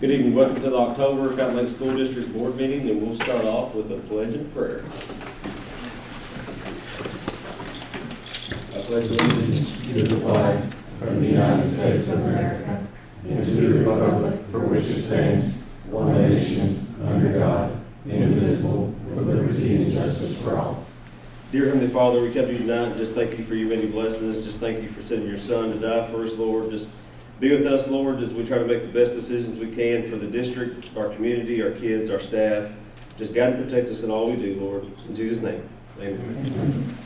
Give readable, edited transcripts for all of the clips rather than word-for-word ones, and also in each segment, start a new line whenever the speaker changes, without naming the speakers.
Good evening. Welcome to the October Fountain Lake School District Board meeting, and we'll start off with a pledge and prayer. I pledge allegiance
to the flag of the United States of America and to the republic for which it stands, one nation, under God, indivisible, with liberty and justice for all.
Dear Heavenly Father, we come to you tonight and just thank you for your many blessings. Just thank you for sending your Son to die for us, Lord. Just be with us, Lord, as we try to make the best decisions we can for the district, our community, our kids, our staff. Just guide and protect us in all we do, Lord. In Jesus' name, amen.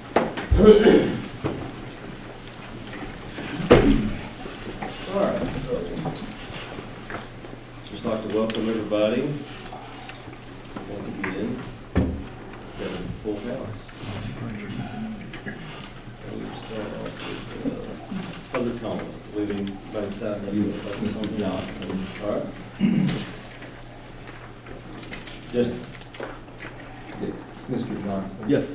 All right, so just like to welcome everybody once again. We have a full house. And we'll start off with public comment. Leaving by the side of you. All right. Just
Mr. Johnson.
Yes.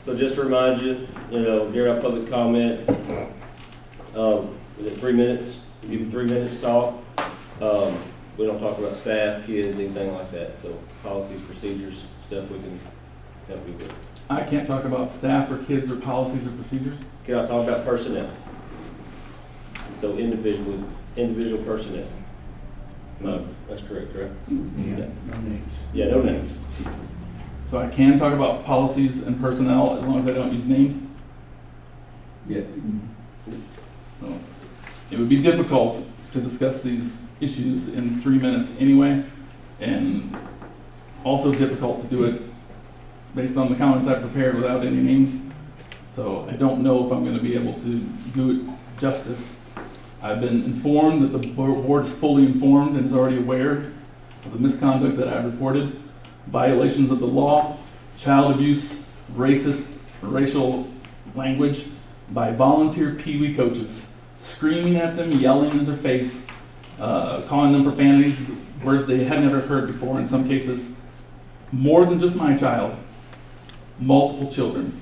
So just to remind you, during our public comment, is it 3 minutes? We give you 3 minutes to talk. We don't talk about staff, kids, anything like that. So policies, procedures, stuff we can help you with.
I can't talk about staff or kids or policies or procedures.
Can I talk about personnel? So individual personnel. No, that's correct, correct?
Yeah, no names.
Yeah, no names.
So I can talk about policies and personnel as long as I don't use names.
Yes.
So it would be difficult to discuss these issues in 3 minutes anyway, and also difficult to do it based on the comments I prepared without any names. So I don't know if I'm going to be able to do it justice. I've been informed that the board is fully informed and is already aware of the misconduct that I reported, violations of the law, child abuse, racist, racial language by volunteer Pee Wee coaches, screaming at them, yelling in their face, calling them profanities, words they had never heard before in some cases. More than just my child, multiple children.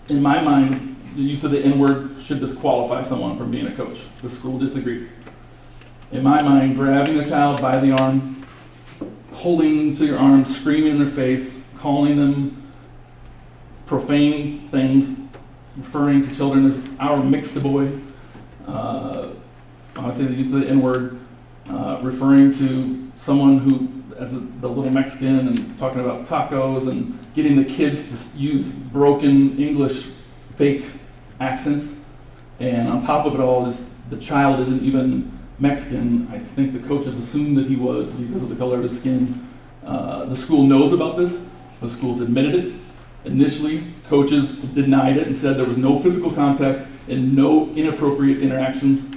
In my mind, the use of the N-word should disqualify someone from being a coach. The school disagrees. In my mind, grabbing a child by the arm, pulling to your arm, screaming in their face, calling them profane things, referring to children as our mixed boy. I say the use of the N-word, referring to someone who, as the little Mexican, and talking about tacos and getting the kids to use broken English fake accents. And on top of it all, the child isn't even Mexican. I think the coaches assumed that he was because of the color of his skin. The school knows about this. The school's admitted it. Initially, coaches denied it and said there was no physical contact and no inappropriate interactions.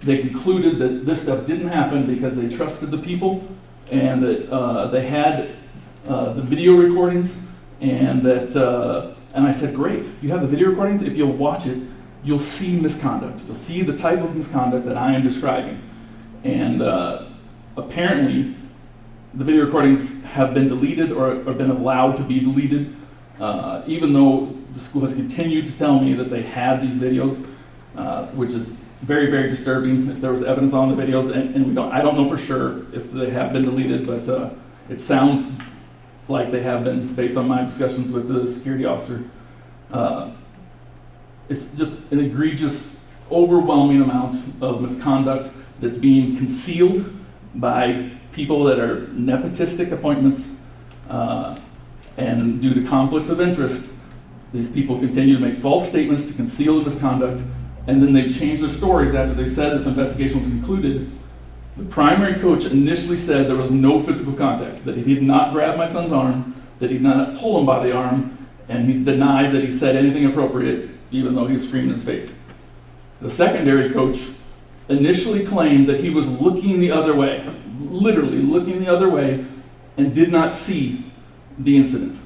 They concluded that this stuff didn't happen because they trusted the people and that they had the video recordings and that, and I said, great, you have the video recordings? If you'll watch it, you'll see misconduct. You'll see the type of misconduct that I am describing. And apparently, the video recordings have been deleted or been allowed to be deleted, even though the school has continued to tell me that they had these videos, which is very, very disturbing if there was evidence on the videos, and I don't know for sure if they have been deleted, but it sounds like they have been based on my discussions with the security officer. It's just an egregious, overwhelming amount of misconduct that's being concealed by people that are nepotistic appointments, and due to conflicts of interest, these people continue to make false statements to conceal the misconduct, and then they change their stories after they said this investigation was concluded. The primary coach initially said there was no physical contact, that he did not grab my son's arm, that he did not pull him by the arm, and he's denied that he said anything appropriate, even though he was screaming in his face. The secondary coach initially claimed that he was looking the other way, literally looking the other way, and did not see the incident.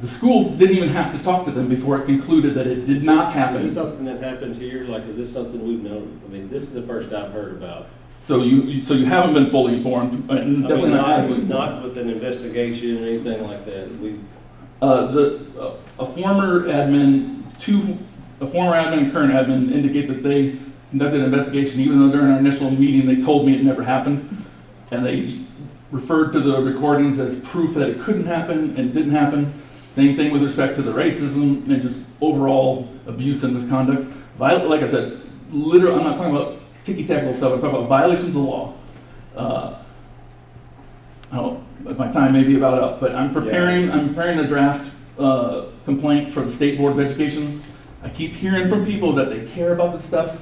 The school didn't even have to talk to them before it concluded that it did not happen.
Is this something that happened here? Like, is this something we've known? I mean, this is the first I've heard about.
So you haven't been fully informed, and definitely
not with an investigation or anything like that.
A former admin, two a former admin and current admin indicate that they conducted an investigation, even though during our initial meeting they told me it never happened. And they referred to the recordings as proof that it couldn't happen and didn't happen. Same thing with respect to the racism and just overall abuse and misconduct. Like I said, literally, I'm not talking about ticky-tacky stuff, I'm talking about violations of law. My time may be about up, but I'm preparing a draft complaint for the State Board of Education. I keep hearing from people that they care about this stuff.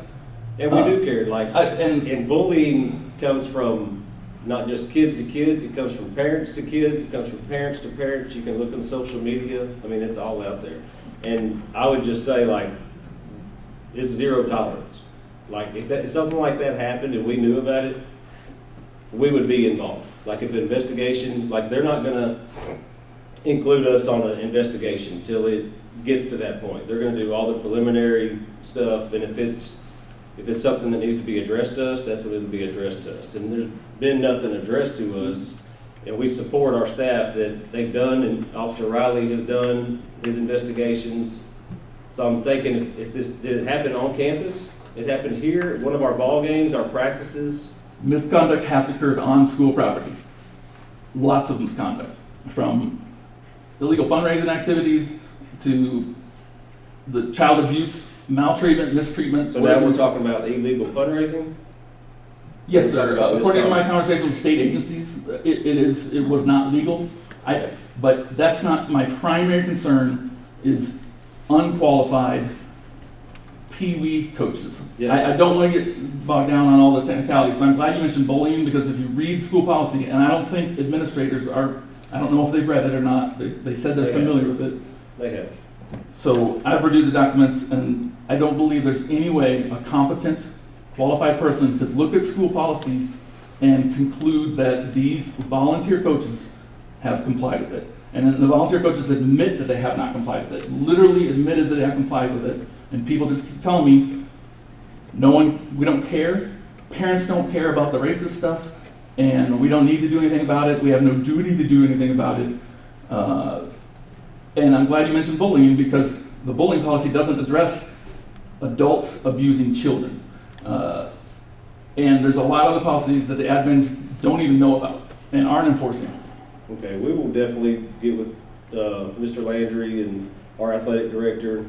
And we do care, like,
and
and bullying comes from not just kids to kids, it comes from parents to kids, it comes from parents to parents. You can look on social media, I mean, it's all out there. And I would just say, like, it's zero tolerance. Like, if something like that happened and we knew about it, we would be involved. Like, if an investigation, like, they're not gonna include us on an investigation until it gets to that point. They're gonna do all the preliminary stuff, and if it's something that needs to be addressed to us, that's what it'll be addressed to us. And there's been nothing addressed to us, and we support our staff that they've done, and Officer Riley has done his investigations. So I'm thinking, did it happen on campus? It happened here, at one of our ball games, our practices.
misconduct has occurred on school property. Lots of misconduct, from illegal fundraising activities to the child abuse, maltreatment, mistreatment.
So now we're talking about illegal fundraising?
Yes, sir.
Talking about
According to my
misconduct.
conversation with state agencies, it was not legal. But that's not my primary concern. Is unqualified Pee-wee coaches.
Yeah.
I don't want to get bogged down on all the technicalities, but I'm glad you mentioned bullying, because if you read school policy, and I don't think administrators are, I don't know if they've read it or not, they said they're
They have.
familiar with it.
They have.
So I've reviewed the documents, and I don't believe there's any way a competent, qualified person could look at school policy and conclude that these volunteer coaches have complied with it. And then the volunteer coaches admit that they have not complied with it, literally admitted that they have complied with it. And people just keep telling me, we don't care. Parents don't care about the racist stuff, and we don't need to do anything about it. We have no duty to do anything about it. And I'm glad you mentioned bullying, because the bullying policy doesn't address adults abusing children. And there's a lot of other policies that the admins don't even know about and aren't enforcing.
Okay, we will definitely get with Mr. Landry and our athletic director,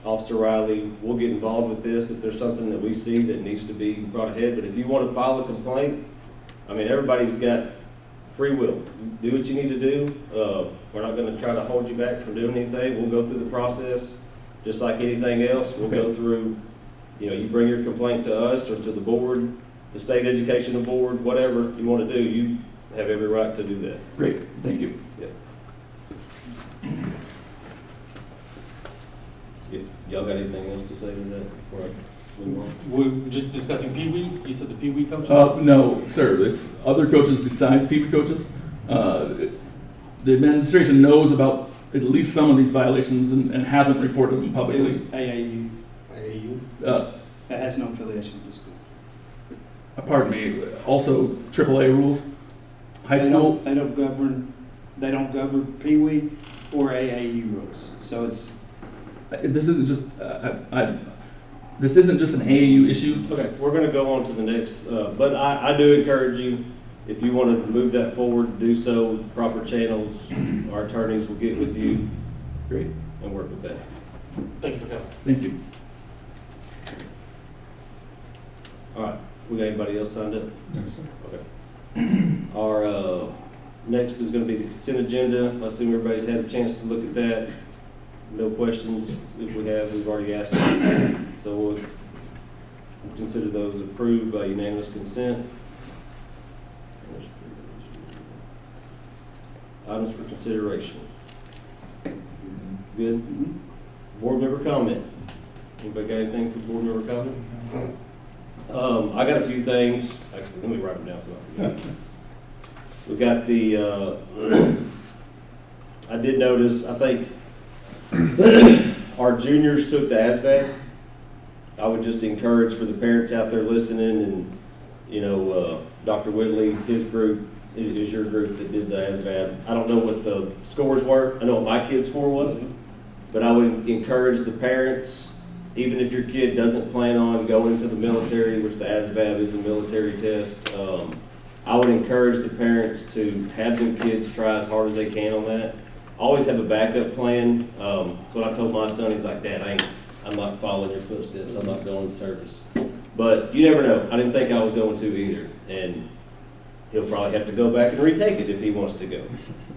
Officer Riley. We'll get involved with this if there's something that we see that needs to be brought ahead. But if you want to file a complaint, I mean, everybody's got free will. Do what you need to do. We're not going to try to hold you back from doing anything. We'll go through the process just like anything else. We'll go through, you bring your complaint to us or to the board, the state educational board, whatever you want to do. You have every right to do that.
Great, thank you.
Y'all got anything else to say to that before I move on?
We're just discussing Pee Wee. You said the Pee Wee coach?
No, sir, it's other coaches besides Pee-wee coaches. The administration knows about at least some of these violations and hasn't reported them
It was
publicly.
AAU.
Uh,
That has no affiliation with the school.
Pardon me, also AAA rules, high school.
They don't govern Pee Wee or AAU rules. So it's,
This isn't just, this isn't just an AAU issue.
Okay, we're going to go on to the next, but I do encourage you, if you want to move that forward, do so with proper channels. Our attorneys will get with you
Great,
and work with that.
Thank you for coming.
thank you.
All right, we got anybody else signed up? Okay. Our next is going to be the consent agenda. I assume everybody's had a chance to look at that. No questions. If we have, we've already asked them. So we'll consider those approved by unanimous consent. Items for consideration. Good? Board member comment. Anybody got anything for board member comment? I got a few things. Actually, let me write them down so I forget. We got the, I did notice, I think, our juniors took the ASVAB. I would just encourage for the parents out there listening, and Dr. Whitley, his group is your group that did the ASVAB. I don't know what the scores were. I know what my kid's score was. But I would encourage the parents, even if your kid doesn't plan on going to the military, which the ASVAB is a military test, I would encourage the parents to have their kids try as hard as they can on that. Always have a backup plan. That's what I told my son. He's like, Dad, I'm not following your footsteps. I'm not going to service. But you never know. I didn't think I was going to either. And he'll probably have to go back and retake it if he wants to go.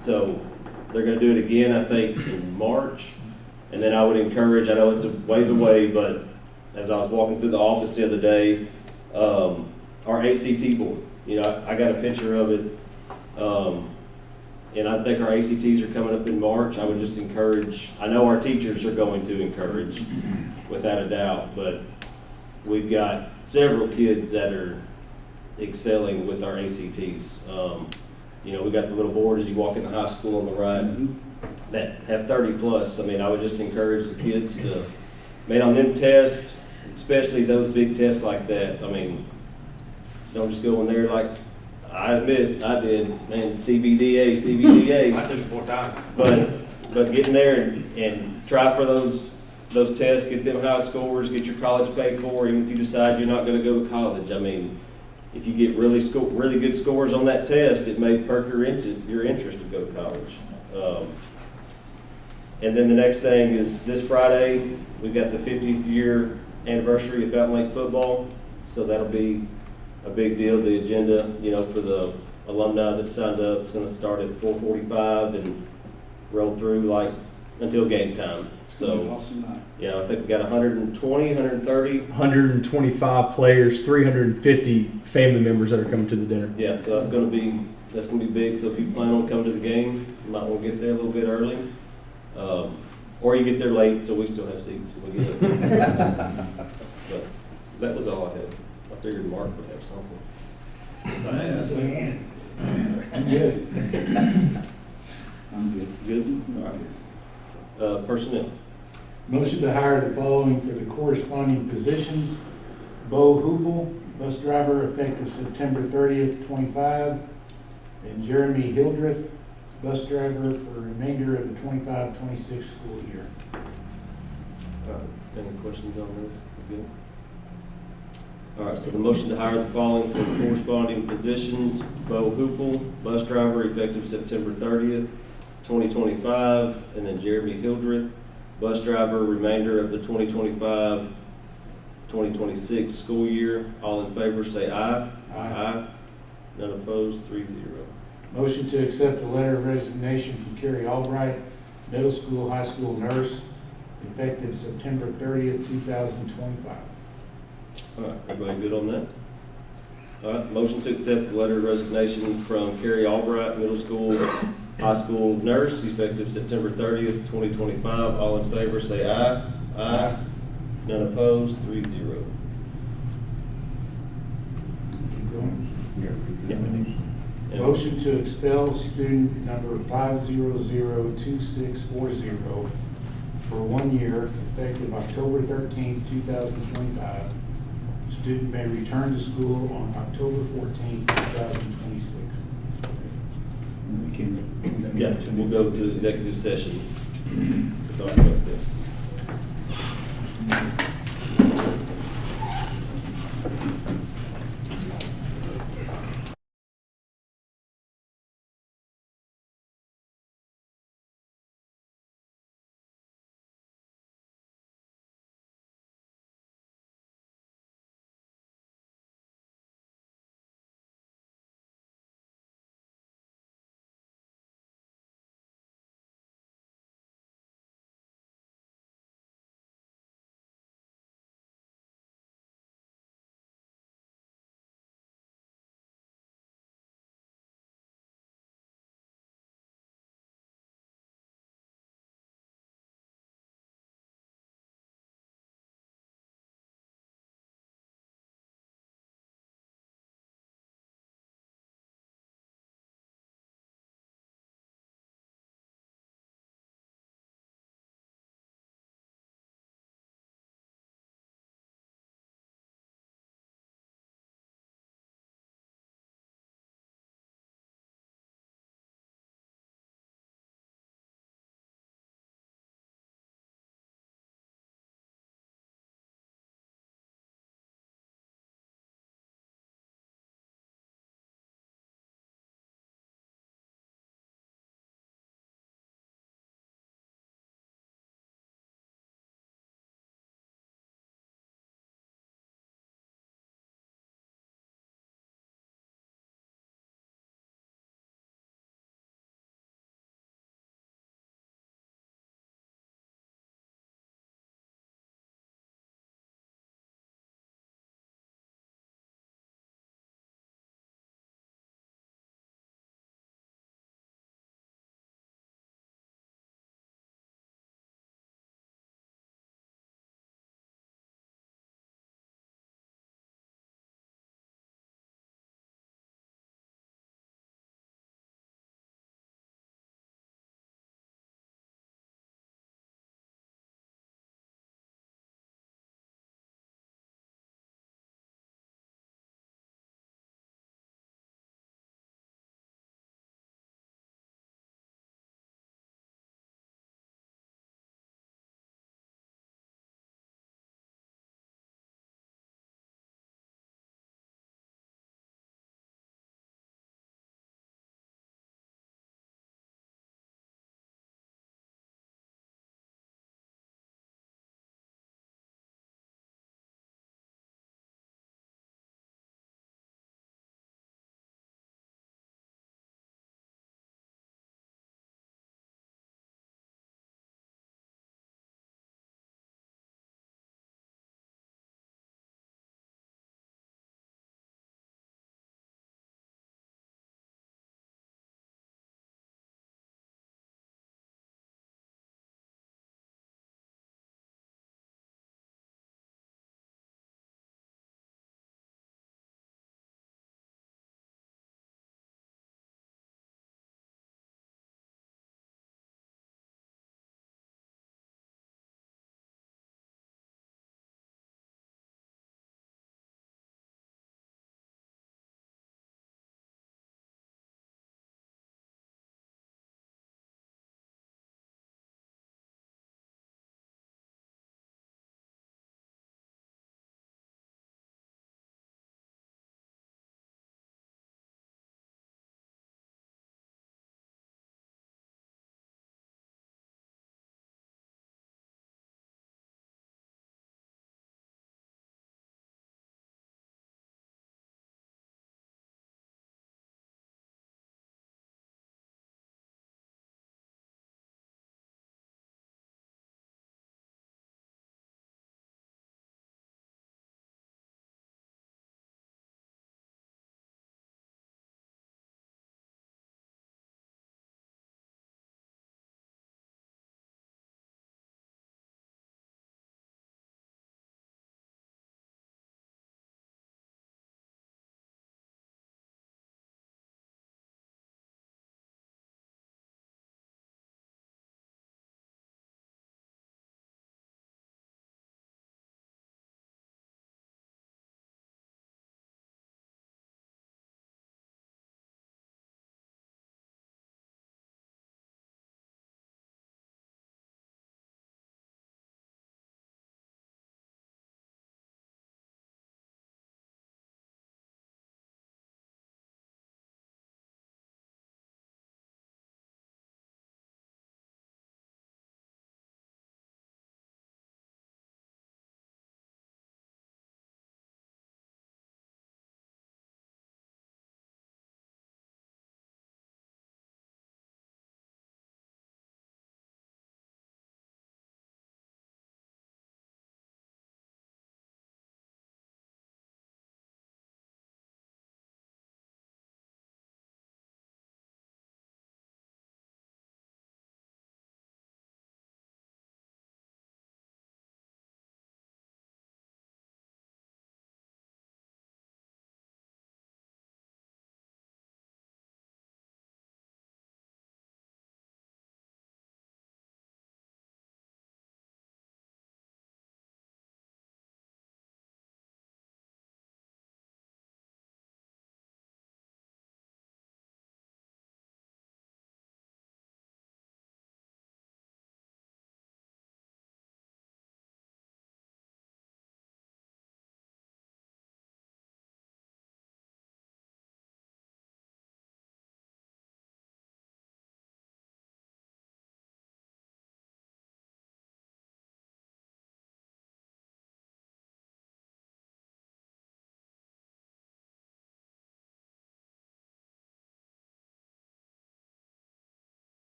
So they're going to do it again, I think, in March. And then I would encourage, I know it's a ways away, but as I was walking through the office the other day, our ACT board, you know, I got a picture of it. And I think our ACTs are coming up in March. I would just encourage, I know our teachers are going to encourage, without a doubt, but we've got several kids that are excelling with our ACTs. You know, we got the little board as you walk in the high school on the right that have 30 plus. I mean, I would just encourage the kids to, man, on them tests, especially those big tests like that, I mean, don't just go in there like, I admit, I did, man, CBDA.
I took it 4 times.
But get in there and try for those tests, get them high scores, get your college paid for, even if you decide you're not gonna go to college. I mean, if you get really good scores on that test, it may perk your interest to go to college. And then the next thing is this Friday, we've got the 50th year anniversary of Fountain Lake football. So that'll be a big deal. The agenda, you know, for the alumni that signed up, it's gonna start at 4:45 and roll through like until game time. So, yeah, I think we got 120, 130.
125 players, 350 family members that are coming to the dinner.
Yeah, so that's gonna be big. So if you plan on coming to the game, you might want to get there a little bit early. Or you get there late, so we still have seats when we get there. But that was all I had. I figured Mark would have something. So I asked.
I'm good. I'm good.
Good? All right. Personnel.
Motion to hire the following for the corresponding positions. Bo Hoople, bus driver, effective September 30th, 25. And Jeremy Hildreth, bus driver for the remainder of the 25-26 school year.
Any questions on this? We good? All right, so the motion to hire the following for the corresponding positions: Bo Hoople, bus driver, effective September 30th, 2025, and then Jeremy Hildreth, bus driver, remainder of the 2025-2026 school year. All in favor, say aye.
Aye.
None opposed, 3-0.
Motion to accept the letter of resignation from Carrie Albright, middle school, high school nurse, effective September 30th, 2025.
All right, everybody good on that? All right, motion to accept the letter of resignation from Carrie Albright, middle school, high school nurse, effective September 30th, 2025. All in favor, say aye. Aye. None opposed, 3-0.
Keep going.
Yeah.
Motion to expel student number 5002640 for 1 year, effective October 13th, 2025. Student may return to school on October 14th, 2026.
Yeah, we'll go to executive session to talk about this.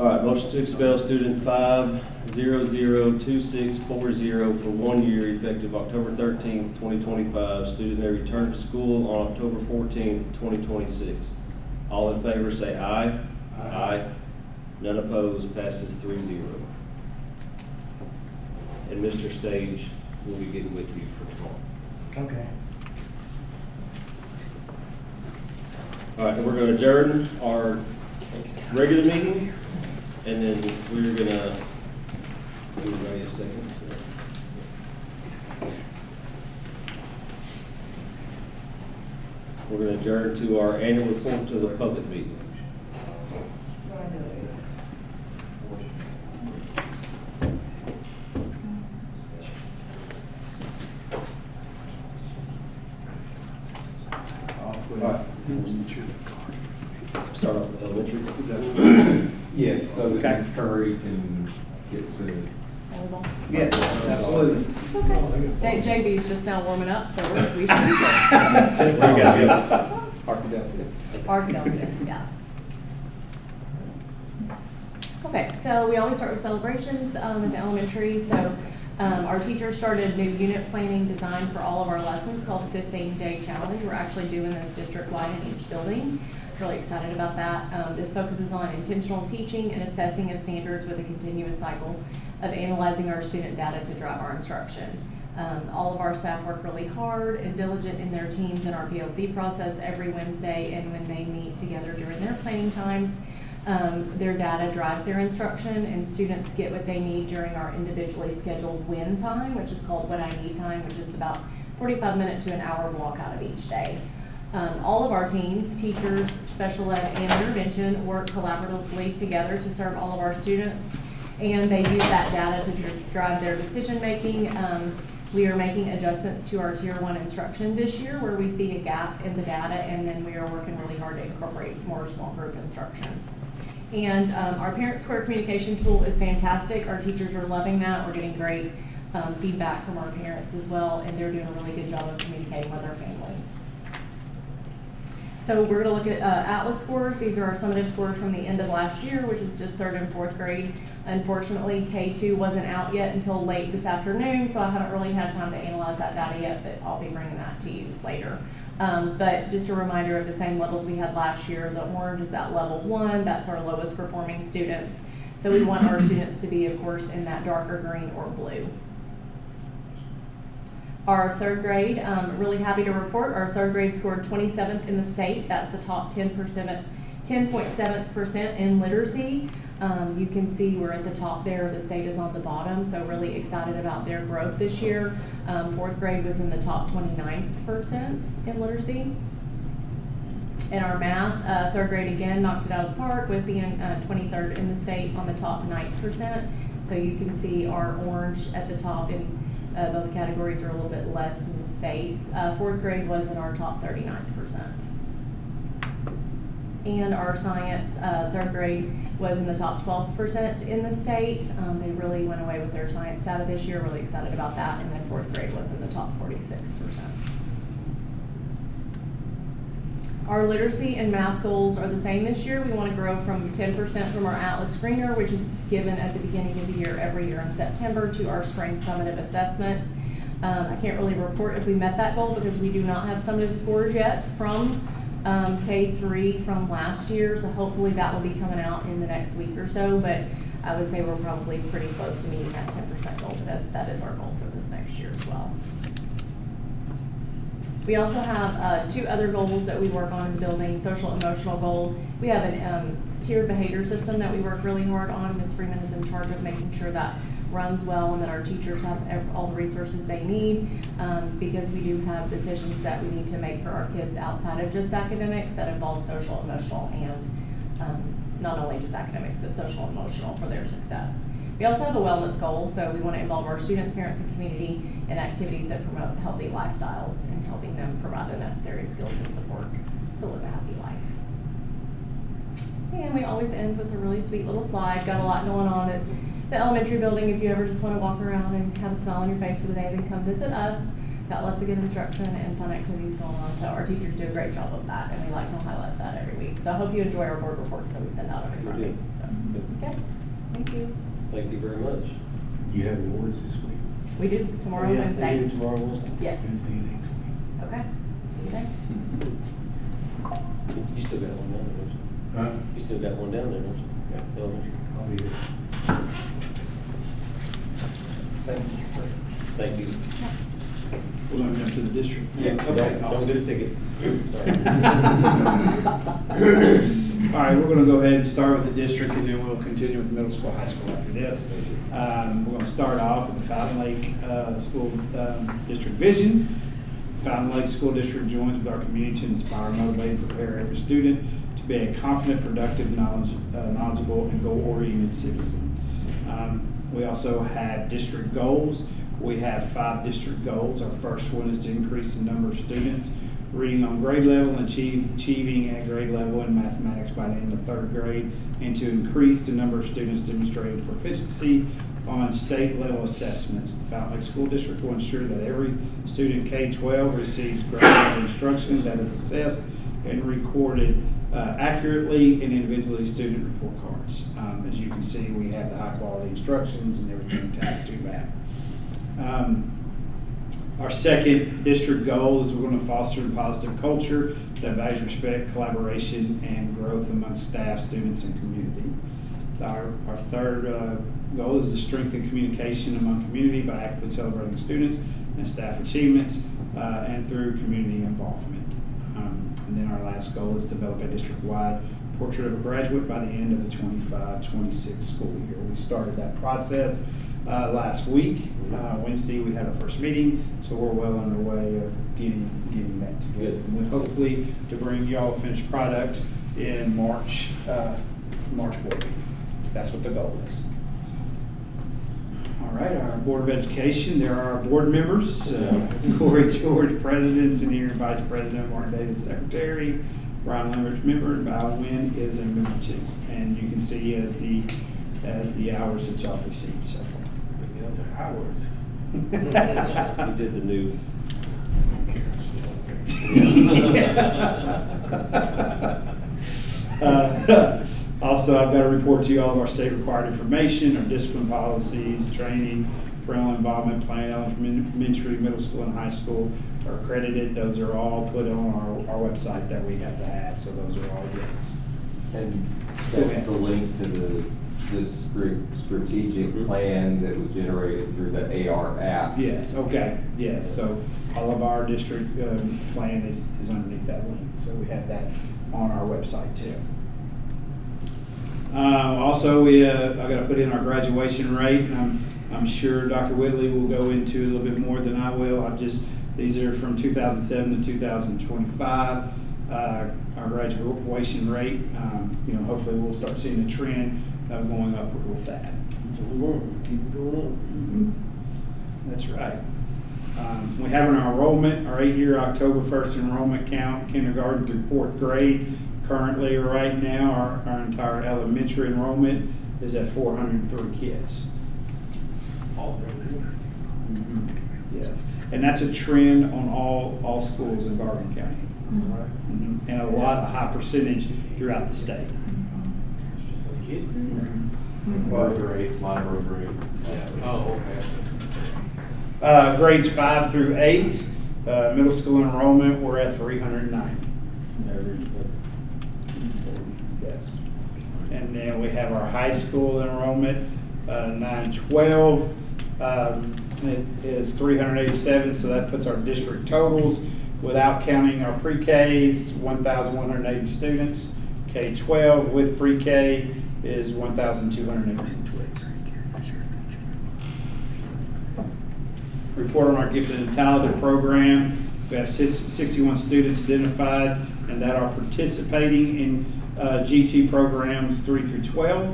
All right, motion to expel student 5002640 for 1 year effective October 13th, 2025. Student may return to school on October 14th, 2026. All in favor say aye. Aye. None opposed, passes 3-0. And Mr. Stage will be getting with you for tomorrow.
Okay.
All right, and we're gonna adjourn our regular meeting, and then we're gonna, give everybody a second. We're gonna adjourn to our annual report to the public meeting. Start off with elementary.
Yes, so
Okay.
that Ms. Curry can get to.
Yes, absolutely.
Okay. JB's just now warming up, so we should be good. Arkadelphia, yeah. Okay, so we always start with celebrations at the elementary. So our teachers started new unit planning design for all of our lessons called the 15-day challenge. We're actually doing this district-wide in each building. Really excited about that. This focuses on intentional teaching and assessing of standards with a continuous cycle of analyzing our student data to drive our instruction. All of our staff work really hard and diligent in their teams in our PLC process every Wednesday, and when they meet together during their planning times, their data drives their instruction, and students get what they need during our individually scheduled win time, which is called What I Need time, which is about 45 minutes to an hour block out of each day. All of our teams, teachers, special ed, and intervention work collaboratively together to serve all of our students, and they use that data to drive their decision making. We are making adjustments to our Tier 1 instruction this year where we see a gap in the data, and then we are working really hard to incorporate more small group instruction. And our Parent Square communication tool is fantastic. Our teachers are loving that. We're getting great feedback from our parents as well, and they're doing a really good job of communicating with our families. So we're going to look at Atlas scores. These are our summative scores from the end of last year, which is just 3rd and 4th grade. Unfortunately, K2 wasn't out yet until late this afternoon, so I haven't really had time to analyze that data yet, but I'll be bringing that to you later. But just a reminder of the same levels we had last year. The orange is that level 1. That's our lowest performing students. So we want our students to be, of course, in that darker green or blue. Our 3rd grade, really happy to report, our 3rd grade scored 27th in the state. That's the top 10.7% in literacy. You can see we're at the top there. The state is on the bottom, so really excited about their growth this year. 4th grade was in the top 29% in literacy. In our math, 3rd grade again knocked it out of the park with being 23rd in the state on the top 9%. So you can see our orange at the top in both categories are a little bit less than the state's. 4th grade was in our top 39%. And our science, 3rd grade was in the top 12% in the state. They really went away with their science data this year, really excited about that. And then 4th grade was in the top 46%. Our literacy and math goals are the same this year. We want to grow from 10% from our Atlas Screener, which is given at the beginning of the year every year in September, to our spring summative assessment. I can't really report if we met that goal because we do not have summative scores yet from K3 from last year, so hopefully that will be coming out in the next week or so, but I would say we're probably pretty close to meeting that 10% goal, but that is our goal for this next year as well. We also have 2 other goals that we work on in the building. Social emotional goal. We have an tiered behavior system that we work really hard on. Ms. Freeman is in charge of making sure that runs well and that our teachers have all the resources they need, because we do have decisions that we need to make for our kids outside of just academics that involve social, emotional, and not only just academics, but social and emotional for their success. We also have a wellness goal, so we want to involve our students, parents, and community in activities that promote healthy lifestyles and helping them provide the necessary skills and support to live a happy life. And we always end with a really sweet little slide. Got a lot going on at the elementary building. If you ever just want to walk around and have a smile on your face for the day, then come visit us. got lots of good instruction and fun activities going on, so our teachers do a great job of that, and we like to highlight that every week. So I hope you enjoy our board reports that we send out every Friday. So, okay, thank you.
Thank you very much.
You have awards this week?
We do, tomorrow,
Yeah,
Wednesday.
they do tomorrow, Wednesday.
Yes,
Wednesday at 8:20.
okay, see you then.
You still got one down there, don't you?
Huh?
You still got one down there, don't you?
Yeah.
Elementary.
I'll be here.
Thank you.
We're going to jump to the district.
Yeah,
Okay,
don't
awesome.
get a ticket. Sorry.
All right, we're gonna go ahead and start with the district, and then we'll continue with the middle school, high school after this. We're gonna start off with the Fountain Lake School District Vision. Fountain Lake School District joins with our community to inspire, motivate, and prepare every student to be a confident, productive, knowledgeable, and goal-oriented citizen. We also have district goals. We have 5 district goals. Our first one is to increase the number of students reading on grade level and achieving at grade level in mathematics by the end of 3rd grade, and to increase the number of students demonstrating proficiency on state level assessments. The Fountain Lake School District will ensure that every student K-12 receives grade level instruction that is assessed and recorded accurately and individually student report cards. As you can see, we have the high quality instructions and everything attached to that. Our second district goal is we're going to foster a positive culture that values respect, collaboration, and growth among staff, students, and community. Our third goal is to strengthen communication among community by actively celebrating students and staff achievements and through community involvement. And then our last goal is to develop a district-wide portrait of a graduate by the end of the 25-26 school year. We started that process last week. Wednesday we had our first meeting, so we're well on our way of getting that together. And we hopefully to bring y'all a finished product in March board meeting. That's what the goal is. All right, our Board of Education, there are our board members, Corey George, President, Senior Vice President, Martin Davis, Secretary, Brian Lemmerich, member, and Val Wynn is a member too. And you can see as the hours that y'all received so far.
Hours. You did the new.
Also, I've got to report to you all of our state required information, our discipline policies, training, parental involvement, plan, elementary, middle school, and high school are accredited. Those are all put on our website that we have to have, so those are all yes.
And that's the link to this strategic plan that was generated through the AR app.
Yes, okay, yes, so all of our district plan is underneath that link, so we have that on our website too. Also, I got to put in our graduation rate, and I'm sure Dr. Whitley will go into a little bit more than I will. These are from 2007 to 2025. Our graduation rate, hopefully we'll start seeing a trend of going upward with that.
So we want to keep it going on.
That's right. We have in our enrollment, our 8-year October 1st enrollment count, kindergarten through 4th grade. Currently, right now, our entire elementary enrollment is at 403 kids. Yes, and that's a trend on all schools in Garvin County.
Mm-hmm.
And a high percentage throughout the state.
Just those kids?
Birth rate, my birth rate.
Oh, okay.
Grades 5 through 8, middle school enrollment, we're at 390. Yes. And then we have our high school enrollment, 912. It is 387, so that puts our district totals without counting our pre-Ks, 1,180 students. K-12 with pre-K is 1,218 kids. Report on our gifted and talented program. We have 61 students identified and that are participating in GT programs 3 through 12.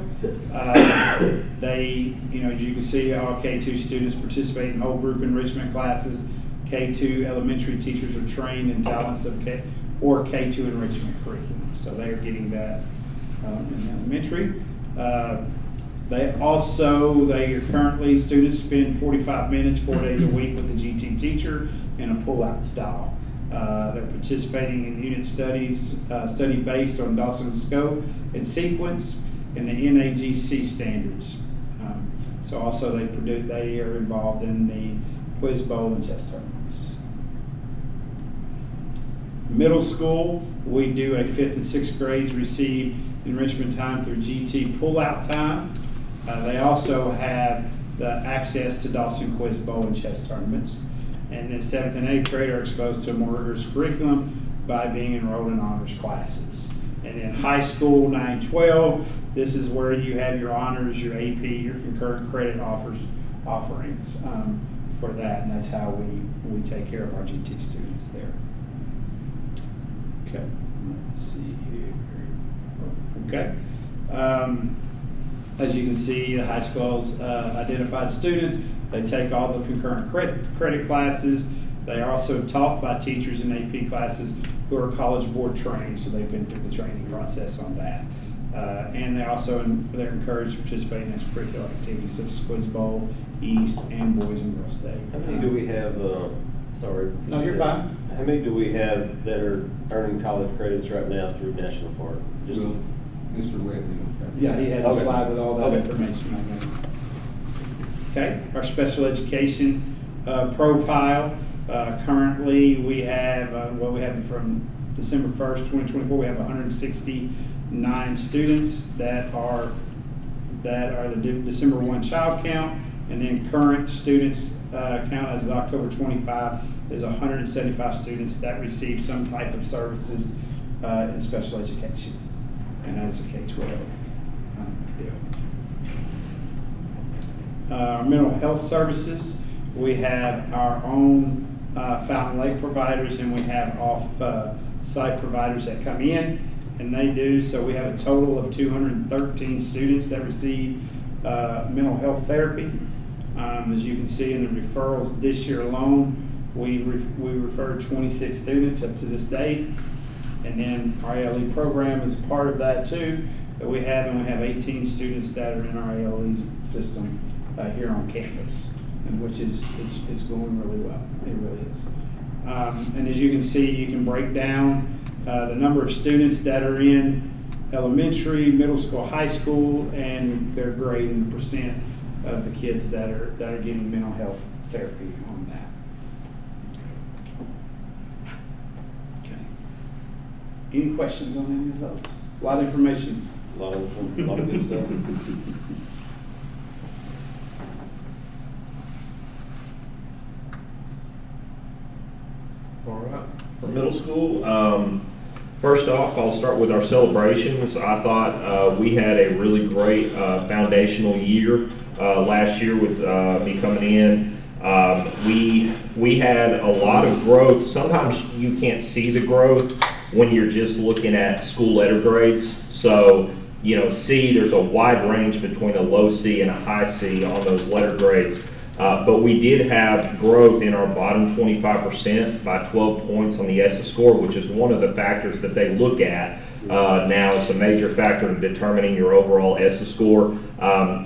As you can see, all K2 students participate in whole group enrichment classes. K2 elementary teachers are trained in talents of K2 enrichment curriculum. So they are getting that in elementary. They are currently, students spend 45 minutes, 4 days a week with the GT teacher in a pull-out style. They're participating in unit studies, study based on Dawson scope and sequence and the NAGC standards. So also they are involved in the quiz bowl and chess tournaments. Middle school, we do a 5th and 6th grades receive enrichment time through GT pull-out time. They also have the access to Dawson quiz bowl and chess tournaments. And then 7th and 8th grade are exposed to a more rigorous curriculum by being enrolled in honors classes. And then high school 9-12, this is where you have your honors, your AP, your concurrent credit offerings for that, and that's how we take care of our GT students there. Okay, let's see here. Okay. As you can see, the high school's identified students. They take all the concurrent credit classes. They are also taught by teachers in AP classes who are College Board trained, so they've been through the training process on that. And they're encouraged to participate in extracurricular activities such as Quiz Bowl, East, and Boys and Girls Day.
How many do we have, sorry?
No, you're fine.
How many do we have that are earning college credits right now through National Park? Just
Will, Mr. Whitley.
Yeah, he has a
Okay.
slide with all that
Okay.
information on there. Okay, our special education profile. Currently, we have, we have from December 1st, 2024, we have 169 students that are the December 1 child count, and then current students count as of October 25 is 175 students that receive some type of services in special education, and that is a K-12 deal. Mental health services, we have our own Fountain Lake providers, and we have off-site providers that come in, and they do. So we have a total of 213 students that receive mental health therapy. As you can see in the referrals this year alone, we referred 26 students up to this date, and then our ALE program is a part of that too. That we have, and we have 18 students that are in our ALE system here on campus, and which is it's going really well. It really is. And as you can see, you can break down the number of students that are in elementary, middle school, high school, and their grade and the percent of the kids that are getting mental health therapy on that. Okay. Any questions on any of those? A lot of information.
a lot of good stuff.
All right. For middle school, first off, I'll start with our celebrations. I thought we had a really great foundational year last year with me coming in. We had a lot of growth. Sometimes you can't see the growth when you're just looking at school letter grades. So, you know, C, there's a wide range between a low C and a high C on those letter grades. But we did have growth in our bottom 25% by 12 points on the ESSA score, which is one of the factors that they look at now. It's a major factor in determining your overall ESSA score.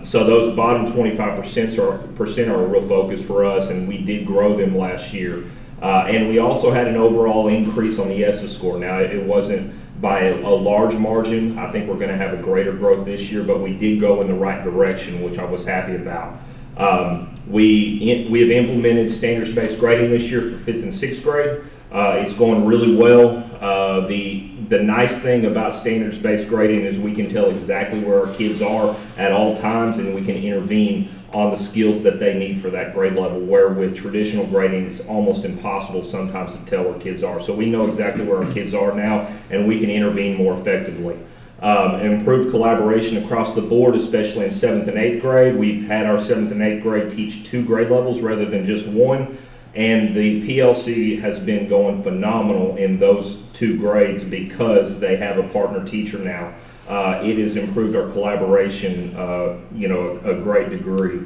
So those bottom 25% are a real focus for us, and we did grow them last year. And we also had an overall increase on the ESSA score. Now, it wasn't by a large margin. I think we're going to have a greater growth this year, but we did go in the right direction, which I was happy about. We have implemented standards-based grading this year for 5th and 6th grade. It's going really well. The nice thing about standards-based grading is we can tell exactly where our kids are at all times, and we can intervene on the skills that they need for that grade level, where with traditional grading it's almost impossible sometimes to tell where kids are. So we know exactly where our kids are now, and we can intervene more effectively. Improved collaboration across the board, especially in 7th and 8th grade. We've had our 7th and 8th grade teach 2 grade levels rather than just 1. And the PLC has been going phenomenal in those 2 grades because they have a partner teacher now. It has improved our collaboration, a great degree.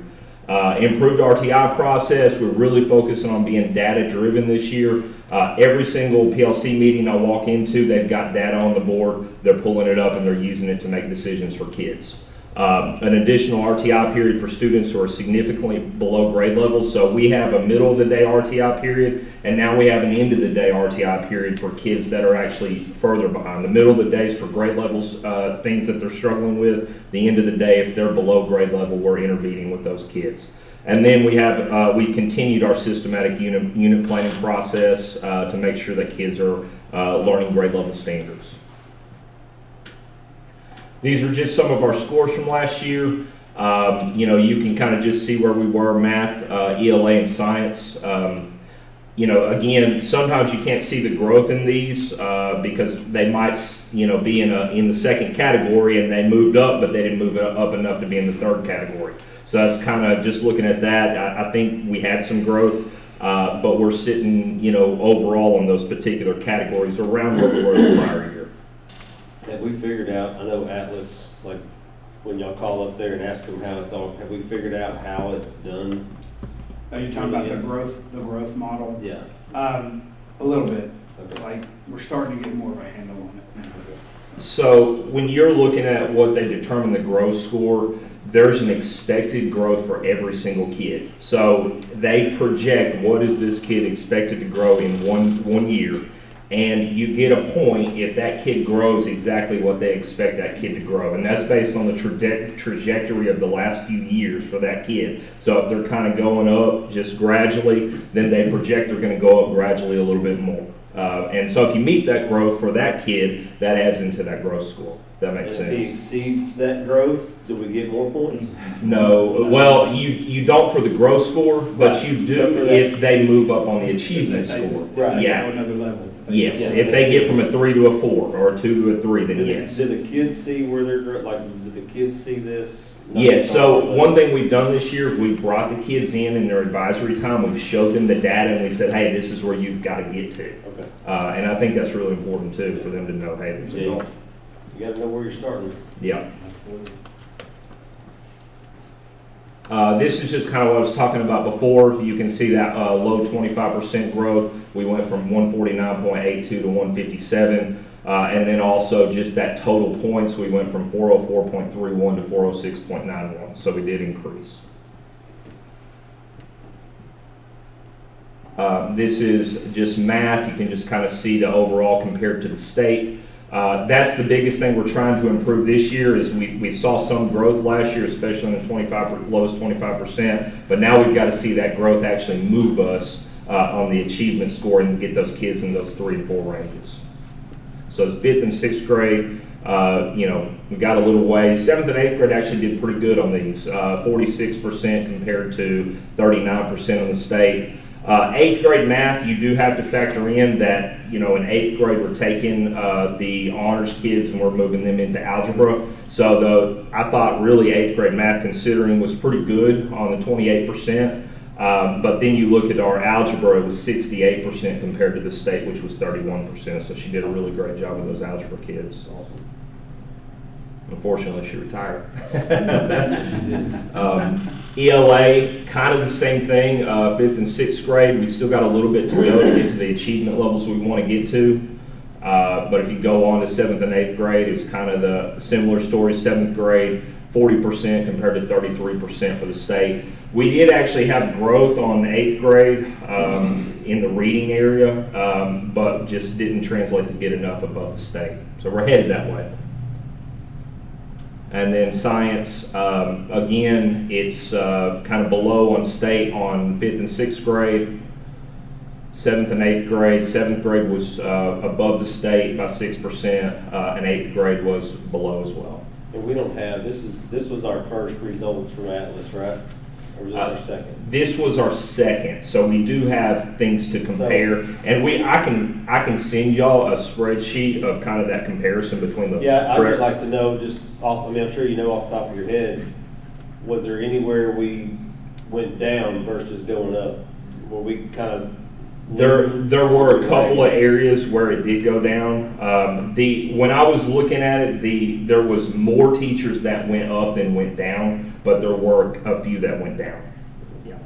Improved RTI process. We're really focusing on being data driven this year. Every single PLC meeting I walk into, they've got data on the board. They're pulling it up and they're using it to make decisions for kids.
an additional RTI period for students who are significantly below grade level. So we have a middle of the day RTI period, and now we have an end of the day RTI period for kids that are actually further behind. The middle of the day is for grade levels, things that they're struggling with. The end of the day, if they're below grade level, we're intervening with those kids. And then we have, we continued our systematic unit planning process to make sure that kids are learning grade level standards. These are just some of our scores from last year. You know, you can kind of just see where we were, math, ELA, and science. You know, again, sometimes you can't see the growth in these because they might, you know, be in the second category and they moved up, but they didn't move up enough to be in the third category. So that's kind of just looking at that. I think we had some growth, but we're sitting, you know, overall on those particular categories around where we were the prior year.
Have we figured out, I know Atlas, like, when y'all call up there and ask them how it's all, have we figured out how it's done?
Are you talking about the growth model?
Yeah.
A little bit.
Okay.
Like, we're starting to get more of a handle on it now.
So when you're looking at what they determine the growth score, there's an expected growth for every single kid. So they project what is this kid expected to grow in one year, and you get a point if that kid grows exactly what they expect that kid to grow. And that's based on the trajectory of the last few years for that kid. So if they're kind of going up just gradually, then they project they're going to go up gradually a little bit more. And so if you meet that growth for that kid, that adds into that growth score. That makes
And if he
sense.
exceeds that growth, do we get more points?
No, well, you don't for the growth score, but you do if they move up on the achievement score.
Right.
Yeah.
Go another level.
Yes,
Yeah.
if they get from a 3 to a 4 or a 2 to a 3, then yes.
Do the kids see where they're, like, do the kids see this?
Yes, so one thing we've done this year, we brought the kids in their advisory time, we've showed them the data, and we said, hey, this is where you've got to get to.
Okay.
And I think that's really important too, for them to know, hey, there's a goal.
You gotta know where you're starting.
Yeah.
Absolutely.
This is just kind of what I was talking about before. You can see that low 25% growth. We went from 149.82 to 157. And then also just that total points, we went from 404.31 to 406.91. So we did increase. This is just math. You can just kind of see the overall compared to the state. That's the biggest thing we're trying to improve this year is we saw some growth last year, especially in the lowest 25%, but now we've got to see that growth actually move us on the achievement score and get those kids in those 3 and 4 ranges. So it's 5th and 6th grade, you know, we got a little way. 7th and 8th grade actually did pretty good on these, 46% compared to 39% on the state. 8th grade math, you do have to factor in that, you know, in 8th grade we're taking the honors kids and we're moving them into algebra. So I thought really 8th grade math considering was pretty good on the 28%. But then you look at our algebra, it was 68% compared to the state, which was 31%. So she did a really great job with those algebra kids.
Awesome.
Unfortunately, she retired. ELA, kind of the same thing, 5th and 6th grade. We still got a little bit to go to get to the achievement levels we want to get to. But if you go on to 7th and 8th grade, it's kind of the similar story. 7th grade, 40% compared to 33% for the state. We did actually have growth on 8th grade in the reading area, but just didn't translate to get enough above the state. So we're headed that way. And then science, again, it's kind of below on state on 5th and 6th grade, 7th and 8th grade. 7th grade was above the state by 6%, and 8th grade was below as well.
And we don't have, this was our first results from Atlas, right? Or was this our second?
This was our second, so we do have things to compare, and I can send y'all a spreadsheet of kind of that comparison between the.
Yeah, I would just like to know, just off, I mean, I'm sure you know off the top of your head, was there anywhere we went down versus going up? Were we kind of?
There were a couple of areas where it did go down. When I was looking at it, there was more teachers that went up than went down, but there were a few that went down. Yeah.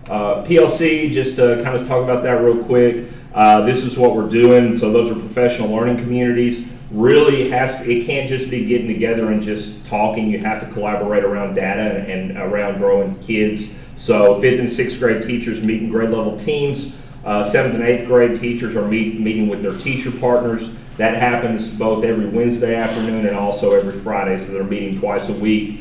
PLC, just to kind of talk about that real quick. This is what we're doing. So those are professional learning communities. really it can't just be getting together and just talking. You have to collaborate around data and around growing kids. So 5th and 6th grade teachers meet in grade level teams. 7th and 8th grade teachers are meeting with their teacher partners. That happens both every Wednesday afternoon and also every Friday, so they're meeting twice a week.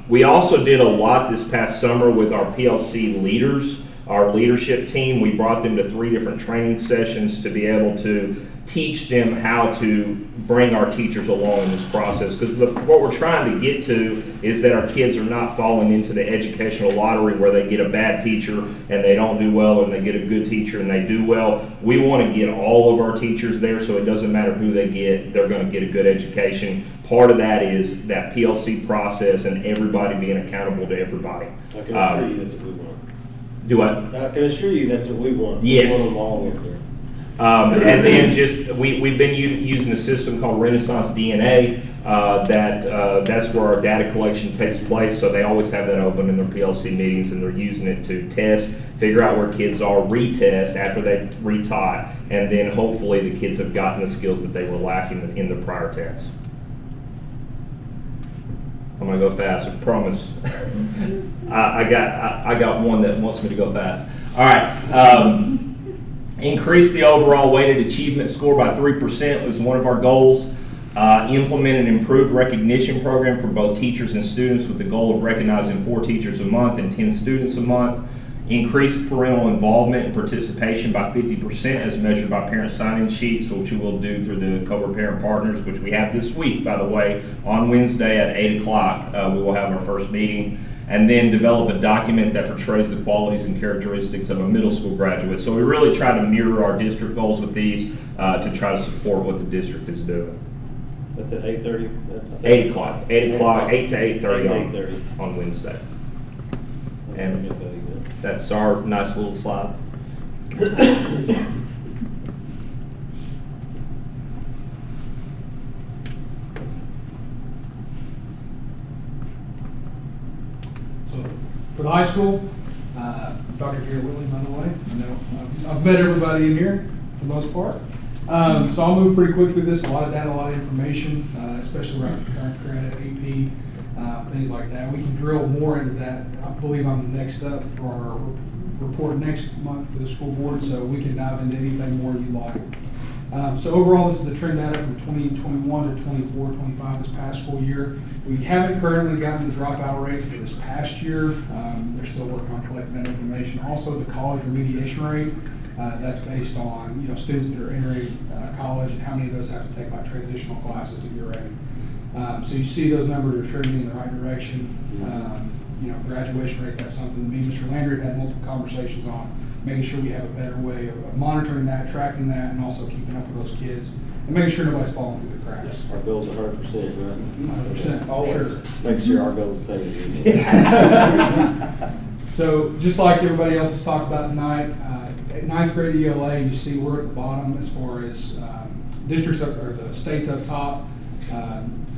We also did a lot this past summer with our PLC leaders, our leadership team. We brought them to 3 different training sessions to be able to teach them how to bring our teachers along in this process. Because what we're trying to get to is that our kids are not falling into the educational lottery where they get a bad teacher and they don't do well, and they get a good teacher and they do well. We want to get all of our teachers there, so it doesn't matter who they get, they're going to get a good education. Part of that is that PLC process and everybody being accountable to everybody.
I can assure you that's what we want.
Do I?
I can assure you that's what we want.
Yes.
We want them all up there.
And then we've been using a system called Renaissance DNA. That's where our data collection takes place. So they always have that open in their PLC meetings, and they're using it to test, figure out where kids are, retest after they've retaught, and then hopefully the kids have gotten the skills that they were lacking in the prior tests. I'm gonna go fast, I promise. I got one that wants me to go fast. All right. Increase the overall weighted achievement score by 3% was one of our goals. Implement an improved recognition program for both teachers and students with the goal of recognizing 4 teachers a month and 10 students a month. Increase parental involvement and participation by 50% as measured by parent sign-in sheets, which we will do through the Cobra Parent Partners, which we have this week, by the way. On Wednesday at 8 o'clock, we will have our first meeting. And then develop a document that portrays the qualities and characteristics of a middle school graduate. So we really try to mirror our district goals with these to try to support what the district is doing.
That's at 8:30?
8 o'clock, 8 o'clock, 8 to 8:30
8:30.
on Wednesday.
And
And that's our nice little slide.
So, for the high school, Dr. Garrett Whitley, by the way, I know I've met everybody in here for the most part. So I'll move pretty quickly through this. A lot of data, a lot of information, especially around current credit, AP, things like that. We can drill more into that. I believe I'm the next up for our report next month for the school board, so we can dive into anything more you like. So overall, this is the trend data from 2021 to 24-25 this past school year. We haven't currently gotten the dropout rate for this past year. They're still working on collecting that information. Also, the college remediation rate, that's based on students that are entering college and how many of those have to take like transitional classes to get ready. So you see those numbers are trending in the right direction. Graduation rate, that's something me and Mr. Landry have had multiple conversations on, making sure we have a better way of monitoring that, tracking that, and also keeping up with those kids, and making sure nobody's falling through the cracks.
our goal's 100%, right?
100%.
Always.
Sure.
Make sure our goal's the same as yours.
So just like everybody else has talked about tonight, at 9th grade ELA, you see we're at the bottom as far as districts up, or the states up top.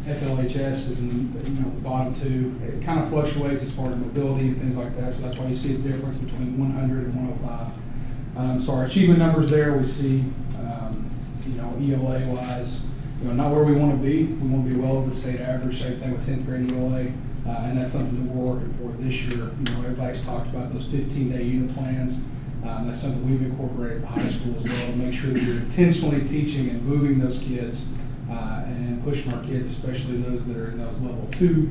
FLHS is in the bottom 2. It kind of fluctuates as far as mobility and things like that, so that's why you see the difference between 100 and 105. So our achievement numbers there, we see, ELA wise, not where we want to be. We want to be well over the state average. Same thing with 10th grade ELA, and that's something that we're working for this year. Everybody's talked about those 15-day unit plans. That's something we've incorporated at the high school as well to make sure that we're intentionally teaching and moving those kids and pushing our kids, especially those that are in those level 2.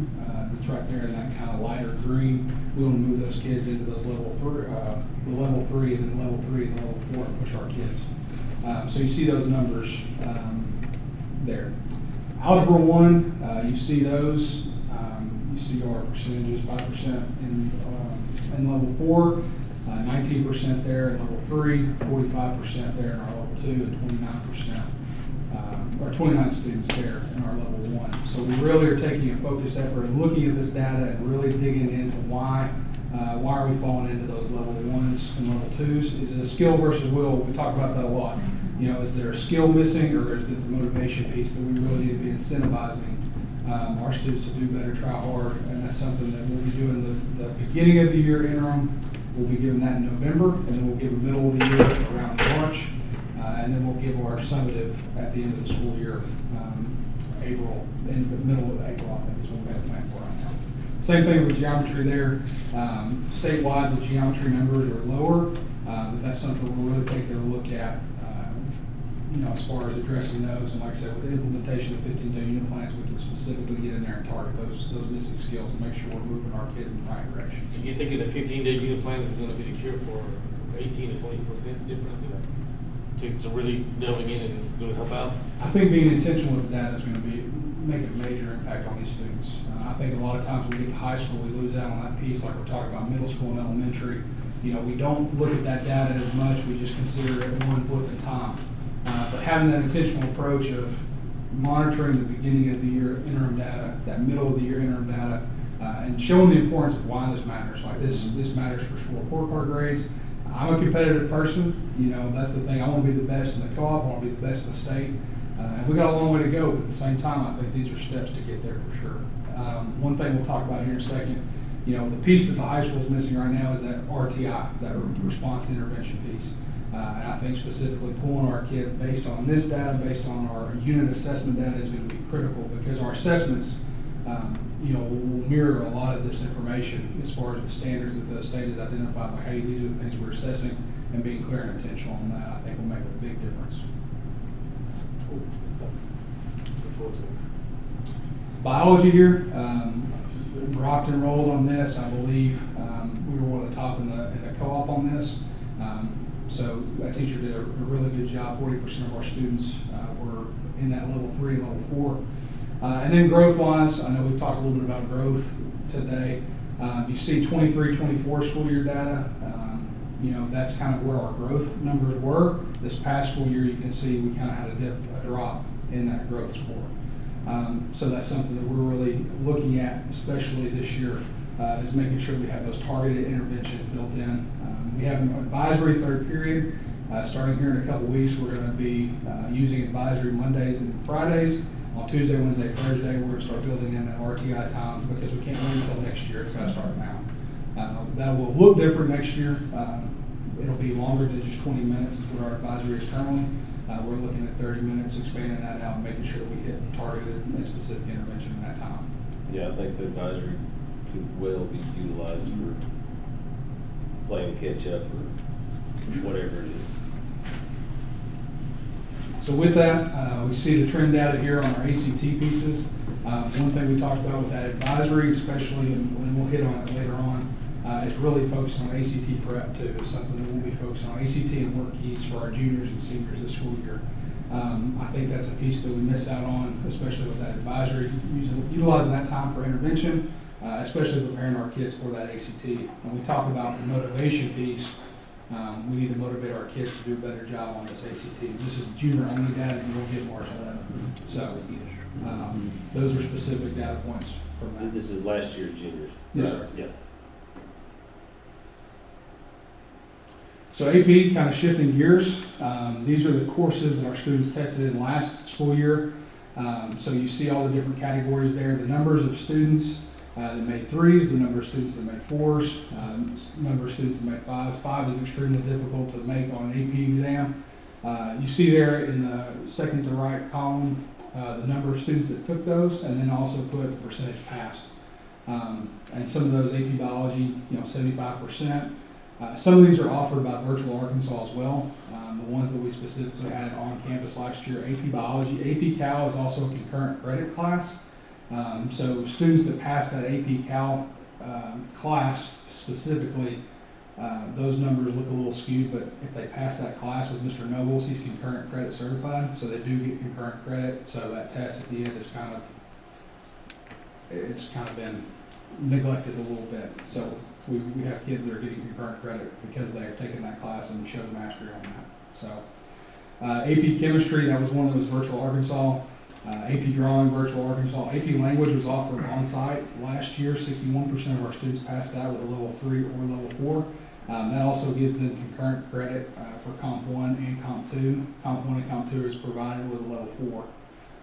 That's right there in that kind of lighter green. We want to move those kids into those level 3, the level 3, and then level 3 and level 4, and push our kids. So you see those numbers there. Algebra 1, you see those. You see our percentages, 5% in level 4. 19% there in level 3, 45% there in our level 2, and 29%, or 29 students there in our level 1. So we really are taking a focused effort and looking at this data and really digging into why are we falling into those level 1s and level 2s. Is it a skill versus will? We talk about that a lot. Is there a skill missing, or is it the motivation piece that we really need to be incentivizing our students to do better, try hard, and that's something that we'll be doing the beginning of the year interim. We'll be giving that in November, and then we'll give the middle of the year around March.
and then we'll give our summative at the end of the school year, April, in the middle of April, I think is when we have the plan for right now. Same thing with geometry there. Statewide, the geometry numbers are lower, but that's something we'll really take a look at, as far as addressing those. And like I said, with the implementation of 15-day unit plans, we can specifically get in there and target those missing skills and make sure we're moving our kids in the right direction.
So you think the 15-day unit plans is gonna be the cure for 18 to 20% difference to really delving in and it's gonna help out?
I think being intentional with that is going to make a major impact on these students. I think a lot of times when we get to high school, we lose out on that piece, like we're talking about middle school and elementary. We don't look at that data as much, we just consider it one blip in time. But having that intentional approach of monitoring the beginning of the year interim data, that middle of the year interim data, and showing the importance of why this matters. Like this matters for school report card grades. I'm a competitive person, that's the thing. I want to be the best in the co-op, I want to be the best in the state. And we got a long way to go, but at the same time, I think these are steps to get there for sure. One thing we'll talk about here in a second, the piece that the high school is missing right now is that RTI, that response to intervention piece. And I think specifically pulling our kids based on this data, based on our unit assessment data is going to be critical because our assessments, will mirror a lot of this information as far as the standards that the state has identified. Like, hey, these are the things we're assessing, and being clear and intentional on that, I think will make a big difference.
Cool, good stuff. Look forward to it.
Biology here, rocked and rolled on this. I believe we were one of the top in the co-op on this. So that teacher did a really good job. 40% of our students were in that level 3, level 4. And then growth-wise, I know we've talked a little bit about growth today. You see 23-24 school year data. That's kind of where our growth numbers were. This past school year, you can see we kind of had a drop in that growth score. So that's something that we're really looking at, especially this year, is making sure we have those targeted interventions built in. We have an advisory third period. Starting here in a couple weeks, we're going to be using advisory Mondays and Fridays. On Tuesday, Wednesday, Thursday, we're going to start building in that RTI time because we can't wait until next year. It's got to start now. That will look different next year. It'll be longer than just 20 minutes is what our advisory is currently. We're looking at 30 minutes, expanding that out and making sure that we hit targeted and specific intervention in that time.
Yeah, I think the advisory could well be utilized for playing catch up or whatever it is.
So with that, we see the trend data here on our ACT pieces. One thing we talked about with that advisory, especially, and we'll hit on it later on, is really focused on ACT prep too. It's something that we'll be focused on, ACT and work keys for our juniors and seniors this school year. I think that's a piece that we miss out on, especially with that advisory, utilizing that time for intervention, especially preparing our kids for that ACT. When we talk about the motivation piece, we need to motivate our kids to do a better job on this ACT. This is junior only data, and you'll get March 11. So those are specific data points from that.
This is last year's juniors.
Yes, sir.
Yeah.
So AP, kind of shifting gears, these are the courses that our students tested in last school year. So you see all the different categories there, the numbers of students that made 3s, the number of students that made 4s, number of students that made 5s. 5 is extremely difficult to make on an AP exam. You see there in the second to right column the number of students that took those, and then also put the percentage passed. And some of those AP biology, 75%. Some of these are offered by Virtual Arkansas as well. The ones that we specifically had on campus last year, AP Biology. AP Cal is also a concurrent credit class. So students that pass that AP Cal class specifically, those numbers look a little skewed, but if they pass that class with Mr. Nobles, he's concurrent credit certified, so they do get concurrent credit. So that test at the end is it's kind of been neglected a little bit. So we have kids that are getting concurrent credit because they have taken that class and showed mastery on that. So AP Chemistry, that was one of those Virtual Arkansas. AP Drawing, Virtual Arkansas. AP Language was offered on-site last year. 61% of our students passed that with a level 3 or level 4. That also gives them concurrent credit for Comp 1 and Comp 2. Comp 1 and Comp 2 is provided with a level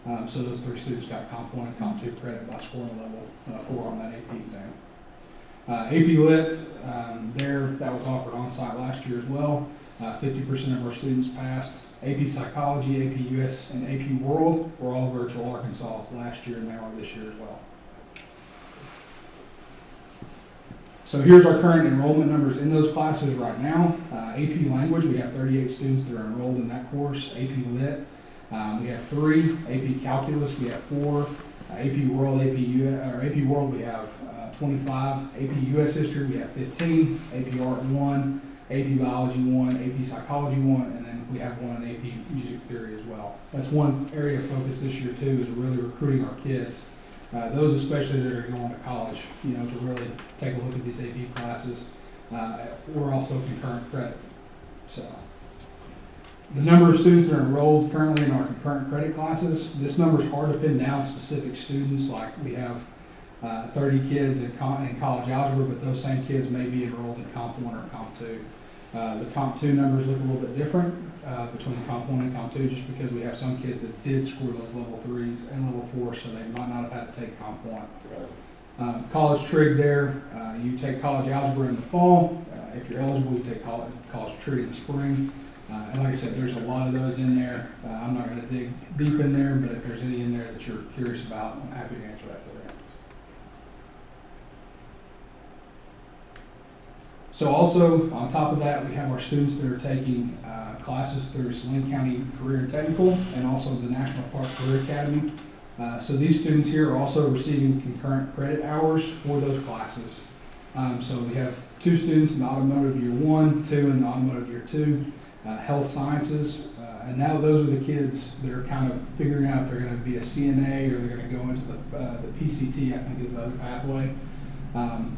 4. So those 3 students got Comp 1 and Comp 2 credit by scoring a level 4 on that AP exam. AP Lit, that was offered on-site last year as well. 50% of our students passed. AP Psychology, AP US, and AP World were all virtual Arkansas last year, and they are this year as well. So here's our current enrollment numbers in those classes right now. AP Language, we have 38 students that are enrolled in that course. AP Lit, we have 3. AP Calculus, we have 4. AP World, AP World, we have 25. AP US History, we have 15. AP Art 1. AP Biology 1, AP Psychology 1, and then we have 1 in AP Music Theory as well. That's one area of focus this year too, is really recruiting our kids, those especially that are going to college, you know, to really take a look at these AP classes. We're also concurrent credit. So the number of students that are enrolled currently in our concurrent credit classes, this number is hard to pin down specific students. Like we have 30 kids in college algebra, but those same kids may be enrolled in Comp 1 or Comp 2. The Comp 2 numbers look a little bit different between Comp 1 and Comp 2, just because we have some kids that did score those level 3s and level 4s, so they might not have had to take Comp 1. College trig there, you take college algebra in the fall. If you're eligible, you take college trig in the spring. And like I said, there's a lot of those in there. I'm not going to dig deep in there, but if there's any in there that you're curious about, I'm happy to answer that for you. So also, on top of that, we have our students that are taking classes through Saline County Career and Technical and also the National Park Career Academy. So these students here are also receiving concurrent credit hours for those classes. So we have 2 students in automotive year 1, 2 in automotive year 2, health sciences, and now those are the kids that are kind of figuring out if they're going to be a CNA or they're going to go into the PCT, I think is the other pathway.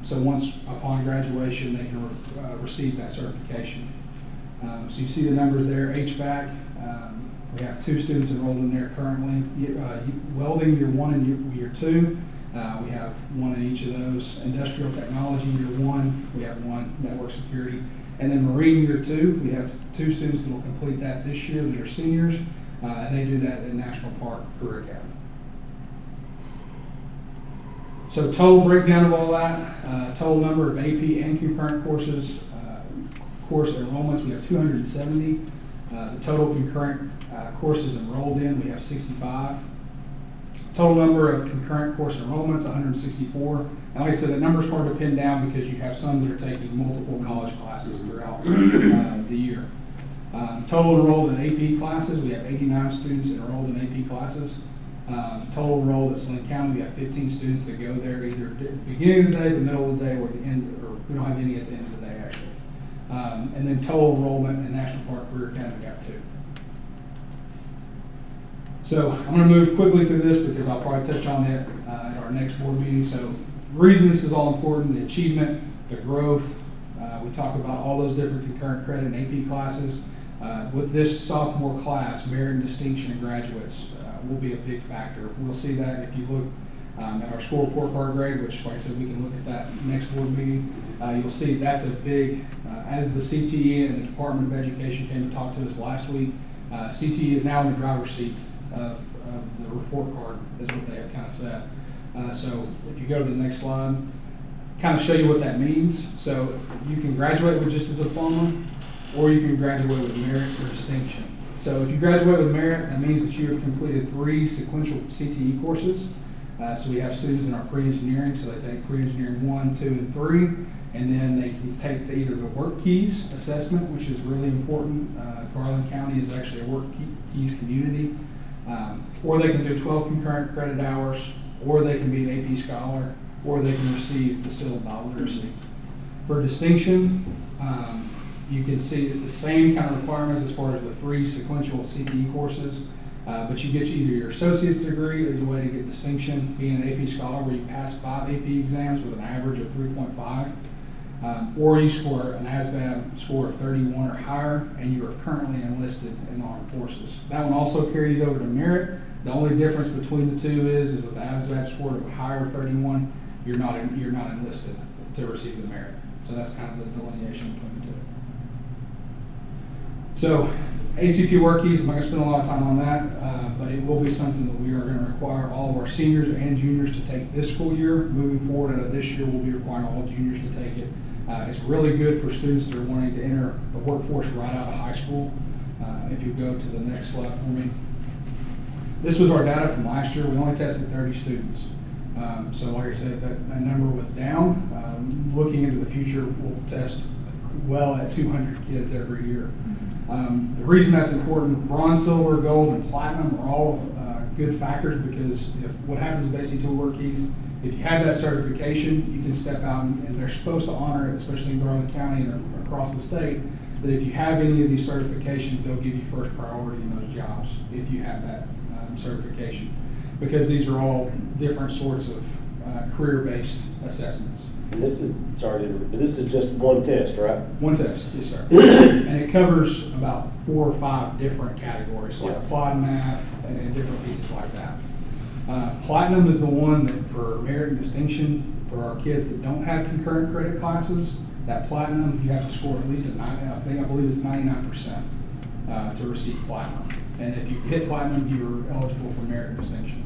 So once upon graduation, they can receive that certification. So you see the numbers there. HVAC, we have 2 students enrolled in there currently. Welding year 1 and year 2, we have 1 in each of those. Industrial technology year 1, we have 1. Network security. And then marine year 2, we have 2 students that will complete that this year that are seniors, and they do that at National Park Career Academy. So total breakdown of all that, total number of AP and concurrent courses, course enrollments, we have 270. The total concurrent courses enrolled in, we have 65. Total number of concurrent course enrollments, 164. And like I said, that number's hard to pin down because you have some that are taking multiple college classes throughout the year. Total enrolled in AP classes, we have 89 students enrolled in AP classes. Total enrolled at Saline County, we have 15 students that go there either at the beginning of the day, the middle of the day, or the end, or we don't have any at the end of the day actually. And then total enrollment in National Park Career Academy, we have 2. So I'm going to move quickly through this because I'll probably touch on it at our next board meeting. So the reason this is all important, the achievement, the growth, we talk about all those different concurrent credit and AP classes. With this sophomore class, merit and distinction and graduates will be a big factor. We'll see that if you look at our school report card grade, which like I said, we can look at that next board meeting. You'll see that's a big, as the CTE and the Department of Education came to talk to us last week, CTE is now in the driver's seat of the report card, is what they have kind of said. So if you go to the next slide, kind of show you what that means. So you can graduate with just a diploma, or you can graduate with merit or distinction. So if you graduate with merit, that means that you have completed 3 sequential CTE courses. So we have students in our pre-engineering, so they take pre-engineering 1, 2, and 3, and then they can take either the work keys assessment, which is really important. Garland County is actually a work keys community. Or they can do 12 concurrent credit hours, or they can be an AP scholar, or they can receive the syllabus literacy. For distinction, you can see it's the same kind of requirements as far as the 3 sequential CTE courses, but you get either your associate's degree as a way to get distinction, being an AP scholar where you pass 5 AP exams with an average of 3.5, or you score an ASVAB score of 31 or higher, and you are currently enlisted in the armed forces. That one also carries over to merit. The only difference between the 2 is with the ASVAB score of higher 31, you're not enlisted to receive the merit. So that's kind of the delineation between the 2. So ACT work keys, I'm not going to spend a lot of time on that, but it will be something that we are going to require all of our seniors and juniors to take this school year. Moving forward out of this year, we'll be requiring all juniors to take it. It's really good for students that are wanting to enter the workforce right out of high school. If you go to the next slide for me. This was our data from last year. We only tested 30 students. So like I said, that number was down. Looking into the future, we'll test well at 200 kids every year. The reason that's important, bronze, silver, gold, and platinum are all good factors, because if what happens with ACT Work Keys, if you have that certification, you can step out and they're supposed to honor it, especially in Garland County and across the state, that if you have any of these certifications, they'll give you first priority in those jobs if you have that certification, because these are all different sorts of career-based assessments.
And this is, sorry, but this is just one test, right?
One test, yes, sir. And it covers about 4 or 5 different categories, like
Yeah.
applied math and different pieces like that. Platinum is the one that for merit and distinction for our kids that don't have concurrent credit classes. That platinum, you have to score at least I believe it's 99% to receive platinum. And if you hit platinum, you're eligible for merit and distinction.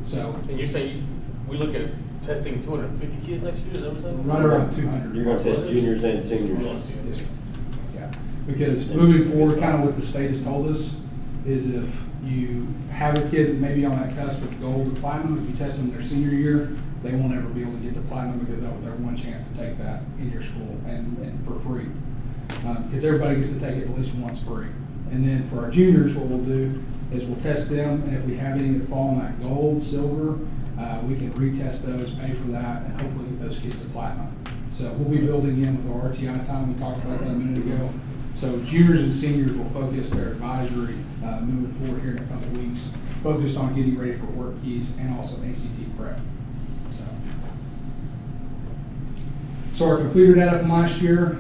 So
And you're saying we look at testing 250 kids next year? Is that what you're saying?
right around 200.
You're gonna test juniors and seniors.
Yes, sir. Yeah, because moving forward, kind of what the state has told us is if you have a kid that may be on that cusp of gold to platinum, if you test them their senior year, they won't ever be able to get to platinum, because that was their one chance to take that in your school and for free. Because everybody gets to take it at least once free. And then for our juniors, what we'll do is we'll test them, and if we have any that fall in that gold, silver, we can retest those, pay for that, and hopefully get those kids to platinum. So we'll be building in with our RTI time. We talked about that a minute ago. So juniors and seniors will focus their advisory moving forward here in a couple weeks, focused on getting ready for work keys and also ACT prep. So our completer data from last year,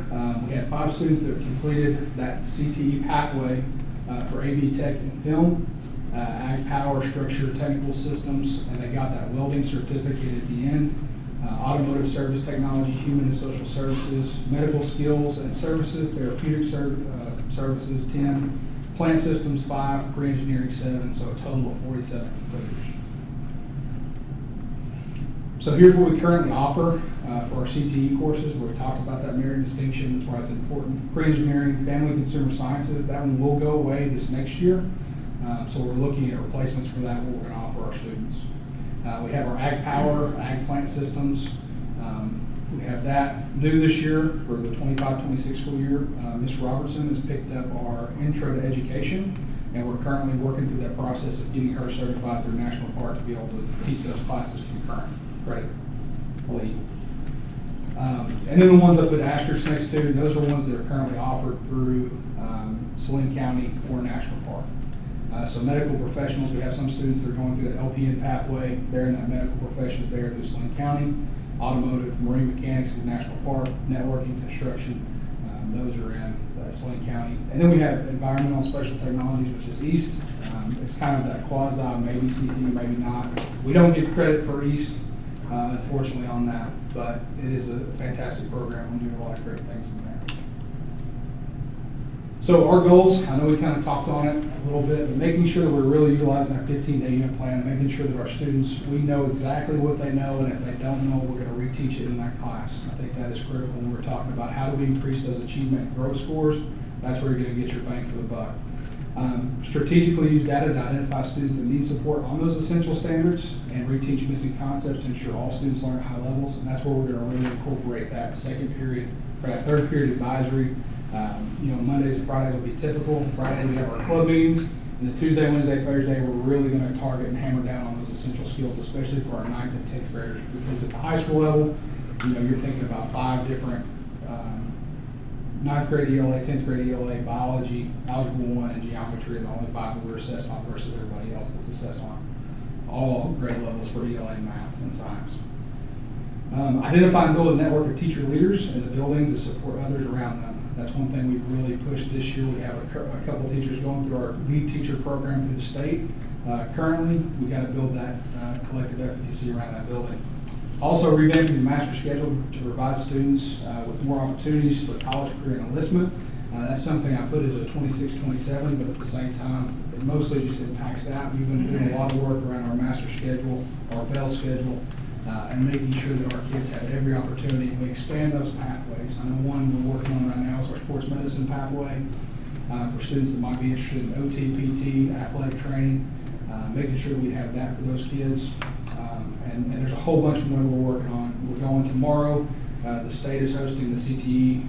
we had 5 students that completed that CTE pathway for AV Tech and Film, Ag Power, Structure, Technical Systems, and they got that welding certificate at the end. Automotive Service Technology, Human and Social Services, Medical Skills and Services, Therapeutic Services 10, Plant Systems 5, Pre-Engineering 7, so a total of 47 completers. So here's what we currently offer for our CTE courses, where we talked about that merit and distinction. That's why it's important. Pre-engineering, family and consumer sciences, that one will go away this next year. So we're looking at replacements for that, what we're going to offer our students. We have our Ag Power, Ag Plant Systems. We have that new this year for the 25-26 school year. Ms. Robertson has picked up our Intro to Education, and we're currently working through that process of getting her certified through National Park to be able to teach those classes concurrent credit. And then the ones up with asterisks next to, those are ones that are currently offered through Saline County or National Park. So medical professionals, we have some students that are going through that LPN pathway. They're in that medical profession there through Saline County. Automotive, marine mechanics is National Park. Networking, construction, those are in Saline County. And then we have environmental and special technologies, which is East. It's kind of that quasi, maybe CT, maybe not. We don't get credit for East, unfortunately, on that, but it is a fantastic program. We're doing a lot of great things in there. So our goals, I know we kind of talked on it a little bit, but making sure that we're really utilizing our 15-day unit plan, making sure that our students, we know exactly what they know, and if they don't know, we're going to reteach it in that class. I think that is critical when we're talking about how do we increase those achievement and growth scores. That's where you're going to get your bang for the buck. Strategically use data to identify students that need support on those essential standards and reteach missing concepts to ensure all students learn at high levels, and that's where we're going to really incorporate that second period, or that third period advisory. Mondays and Fridays will be typical. Friday we have our club meetings, and the Tuesday, Wednesday, Thursday we're really going to target and hammer down on those essential skills, especially for our 9th and 10th graders, because at the high school level, you're thinking about 5 different 9th grade ELA, 10th grade ELA, biology, algebra 1, and geometry are the only 5 that we're assessed on versus everybody else that's assessed on all grade levels for ELA, math, and science. Identify and build a network of teacher leaders in the building to support others around them. That's one thing we've really pushed this year. We have a couple teachers going through our lead teacher program through the state. Currently, we got to build that collective efficacy around that building. Also revamping the master schedule to provide students with more opportunities for college career and enlistment. That's something I put as a 26-27, but at the same time, it mostly just impacts that. We've been doing a lot of work around our master schedule, our Bell schedule, and making sure that our kids have every opportunity. We expand those pathways. I know one we're working on right now is our sports medicine pathway. for students that might be interested in OT, PT, athletic training, making sure we have that for those kids. And there's a whole bunch more that we're working on. We're going tomorrow. The state is hosting the CTE,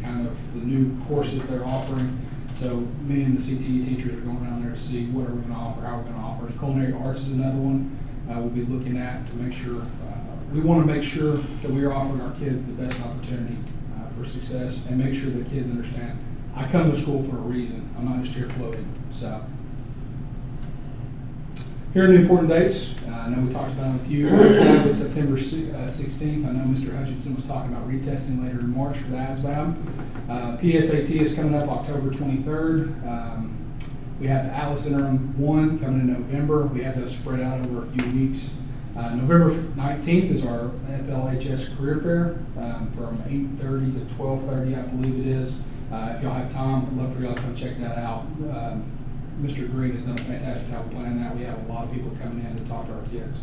kind of the new courses they're offering. So me and the CTE teachers are going down there to see what are we going to offer, how we're going to offer it. Culinary arts is another one we'll be looking at to make sure. We want to make sure that we are offering our kids the best opportunity for success, and make sure the kids understand, I come to school for a reason. I'm not just here floating. So here are the important dates. I know we talked about a few. First one was September 16th. I know Mr. Hutchinson was talking about retesting later in March for the ASVAB. PSAT is coming up October 23rd. We have the Atlas Interim 1 coming in November. We have those spread out over a few weeks. November 19th is our FLHS Career Fair from 8:30 to 12:30, I believe it is. If y'all have time, I'd love for y'all to come check that out. Mr. Green has done a fantastic job planning that. We have a lot of people coming in to talk to our kids.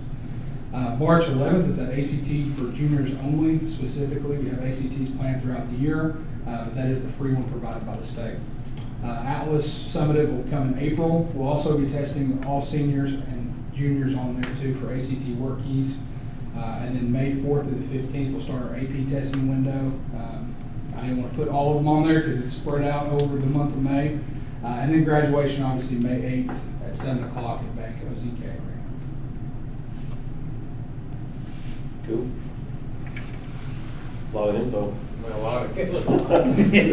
March 11th is that ACT for juniors only. Specifically, we have ACTs planned throughout the year, but that is the free one provided by the state. Atlas Summative will come in April. We'll also be testing all seniors and juniors on there too for ACT work keys. And then May 4th through the 15th, we'll start our AP testing window. I didn't want to put all of them on there because it's spread out over the month of May. And then graduation, obviously, May 8th at 7 o'clock at Banco ZK Arena.
Cool. A lot of info.
A lot of
A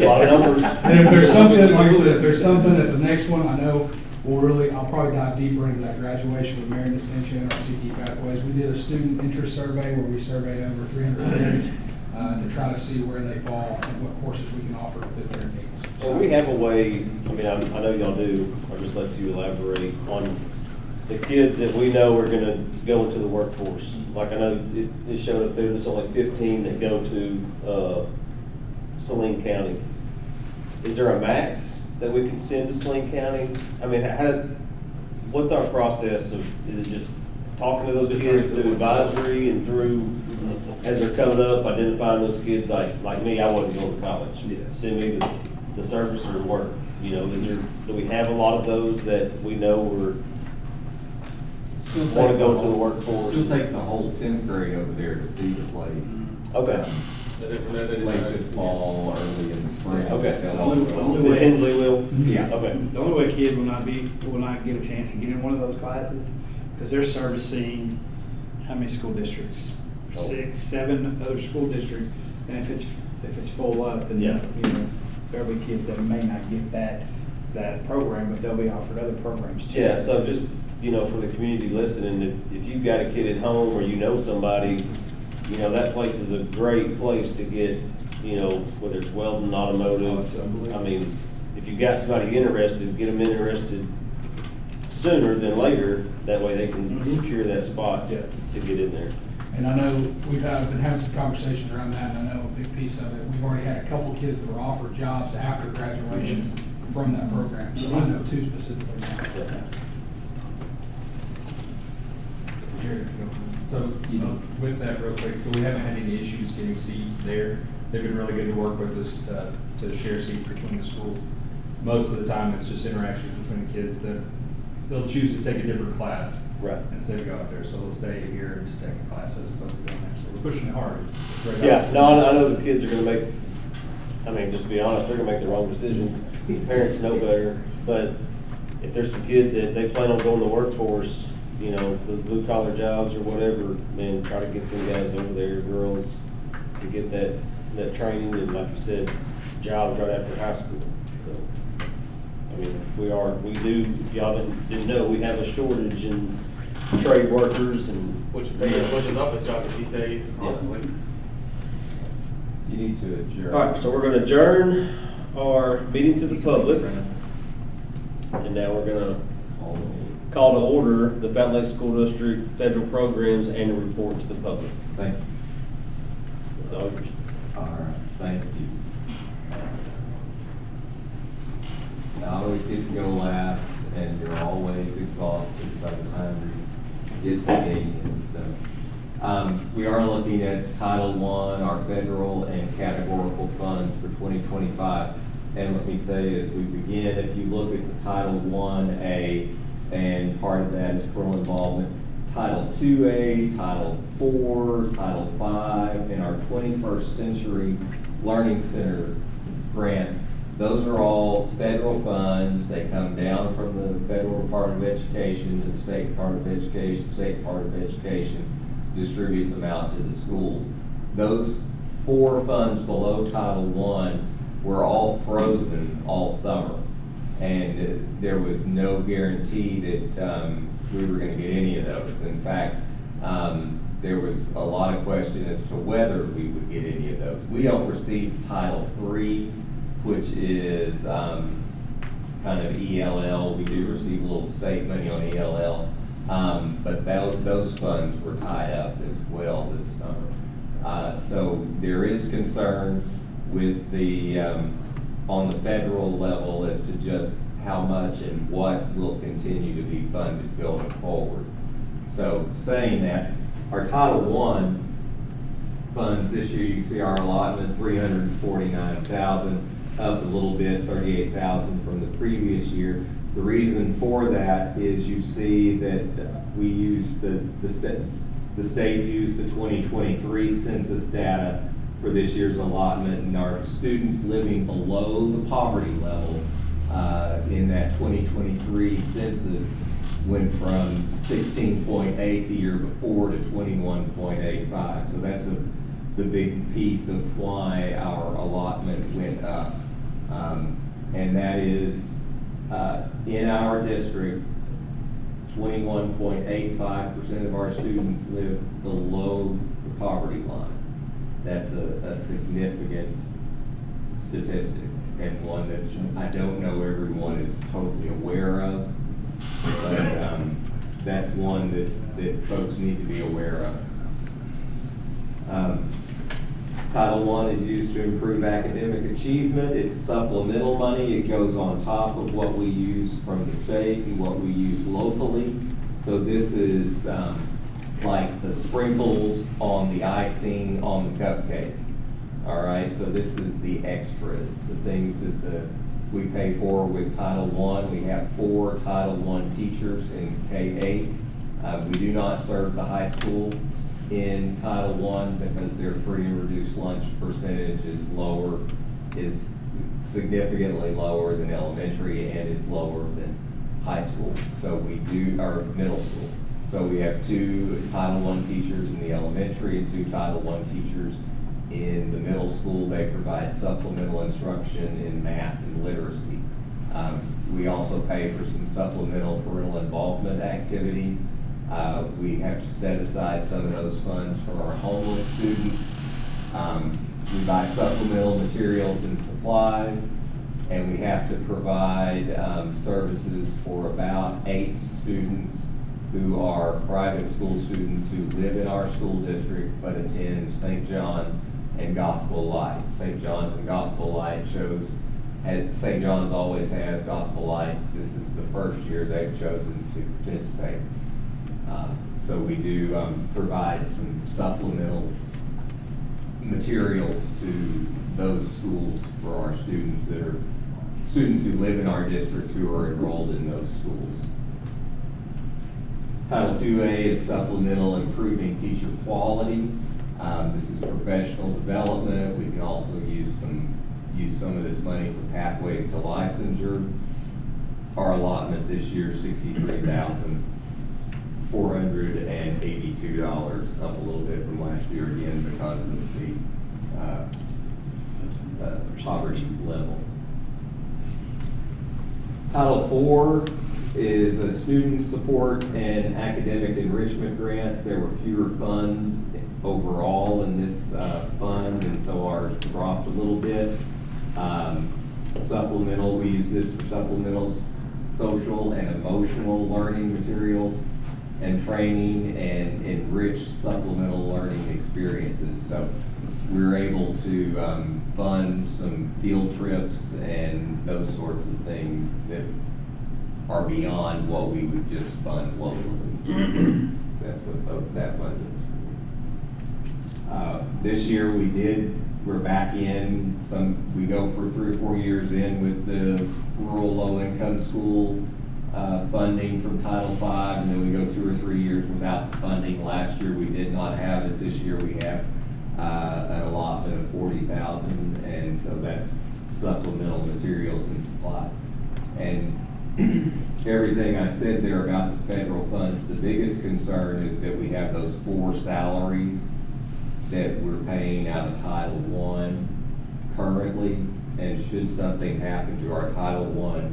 lot of numbers.
And if there's something, like I said, if there's something at the next one, I know I'll probably dive deeper into that graduation with Marion Distinction and our CTE pathways. We did a student interest survey where we surveyed over 300 kids to try to see where they fall and what courses we can offer to fit their needs.
So we have a way, I mean, I know y'all do, I'll just let you elaborate on the kids that we know are gonna go into the workforce. Like I know it showed up there's only 15 that go to Saline County. Is there a max that we can send to Saline County? I mean, what's our process of, is it just talking to those kids through advisory and through, as they're coming up, identifying those kids like me, I wasn't going to college. Send me the service or work. You know, do we have a lot of those that we know want to go to the workforce?
She'll take the whole 10th grade over there to see the place.
Okay.
Late this fall, early in the spring.
Okay. Ms. Hensley will?
Yeah.
Okay.
The only way a kid will not get a chance to get in one of those classes, because they're servicing how many school districts? 6, 7 other school districts, and if it's full up, then
Yeah.
you know there'll be kids that may not get that program, but they'll be offered other programs too.
Yeah, so just, you know, for the community listening, if you've got a kid at home or you know somebody, you know, that place is a great place to get, you know, whether it's welding, automotive.
It's unbelievable.
I mean, if you've got somebody interested, get them interested sooner than later. That way they can secure that spot
Yes.
to get in there.
And I know we've been having some conversations around that, and I know a big piece of it, we've already had a couple kids that were offered jobs after graduation from that program. So I know 2 specifically now.
So, with that real quick, so we haven't had any issues getting seats there. They've been really good to work with us to share seats between the schools. Most of the time, it's just interactions between the kids that they'll choose to take a different class.
Right.
Instead of go out there, so they'll stay here to take a class as opposed to going there. So we're pushing it hard. It's a great
Yeah,
opportunity.
no, I know the kids are gonna make, I mean, just to be honest, they're gonna make the wrong decision. Parents know better, but if there's some kids that they plan on going to the workforce, you know, the blue collar jobs or whatever, man, try to get them guys over there, girls, to get that training and, like you said, jobs right after high school. So, I mean, we do, if y'all didn't know, we have a shortage in trade workers and.
Which is office jobs these days, honestly.
You need to adjourn.
All right, so we're going to adjourn our meeting to the public. And now we're going to call to order the Fountain Lake School District Federal Programs Annual Report to the public.
Thank you.
That's all yours.
All right, thank you. I always get to go last, and you're always exhausted by the time you get to the end, so. We are looking at Title I, our federal and categorical funds for 2025. And let me say as we begin, if you look at the Title 1A, and part of that is parental involvement, Title 2A, Title 4, Title 5, and our 21st Century Learning Center grants, those are all federal funds. They come down from the Federal Department of Education to the State Department of Education. State Department of Education distributes them out to the schools. Those 4 funds below Title I were all frozen all summer. And there was no guarantee that we were going to get any of those. In fact, there was a lot of question as to whether we would get any of those. We don't receive Title III, which is kind of ELL. We do receive a little state money on ELL, but those funds were tied up as well this summer. So there is concern with the on the federal level as to just how much and what will continue to be funded going forward. So saying that, our Title I funds this year, you can see our allotment, $349,000, up a little bit, $38,000 from the previous year. The reason for that is you see that we used the state used the 2023 census data for this year's allotment, and our students living below the poverty level in that 2023 census went from 16.8 the year before to 21.85. So that's the big piece of why our allotment went up. And that is in our district, 21.85% of our students live below the poverty line. That's a significant statistic, and one that I don't know everyone is totally aware of, but that's one that folks need to be aware of. Title I is used to improve academic achievement. It's supplemental money. It goes on top of what we use from the state and what we use locally. So this is like the sprinkles on the icing on the cupcake. All right, so this is the extras, the things that we pay for with Title I. We have 4 Title I teachers in K-8. We do not serve the high school in Title I because their free and reduced lunch percentage is significantly lower than elementary and is lower than high school. So we do, our middle school. So we have 2 Title I teachers in the elementary and 2 Title I teachers in the middle school. They provide supplemental instruction in math and literacy. We also pay for some supplemental parental involvement activities. We have to set aside some of those funds for our homeless students. We buy supplemental materials and supplies, and we have to provide services for about 8 students who are private school students who live in our school district but attend St. John's and Gospel Light. St. John's and Gospel Light St. John's always has Gospel Light. This is the first year they've chosen to participate. So we do provide some supplemental materials to those schools for our students that are students who live in our district who are enrolled in those schools. Title IIA is supplemental improving teacher quality. This is professional development. We can also use some of this money for pathways to licensure. Our allotment this year, $63,482, up a little bit from last year again because of the poverty level. Title IV is a student support and academic enrichment grant. There were fewer funds overall in this fund, and so ours dropped a little bit. Supplemental, we use this for supplemental social and emotional learning materials and training and enriched supplemental learning experiences. So we're able to fund some field trips and those sorts of things that are beyond what we would just fund locally. That's what that fund is. This year we did we're back in, we go for 3 or 4 years in with the rural low-income school funding from Title V, and then we go 2 or 3 years without the funding. Last year we did not have it. This year we have an allotment of $40,000, and so that's supplemental materials and supplies. And everything I said there about the federal funds, the biggest concern is that we have those 4 salaries that we're paying out of Title I currently, and should something happen to our Title I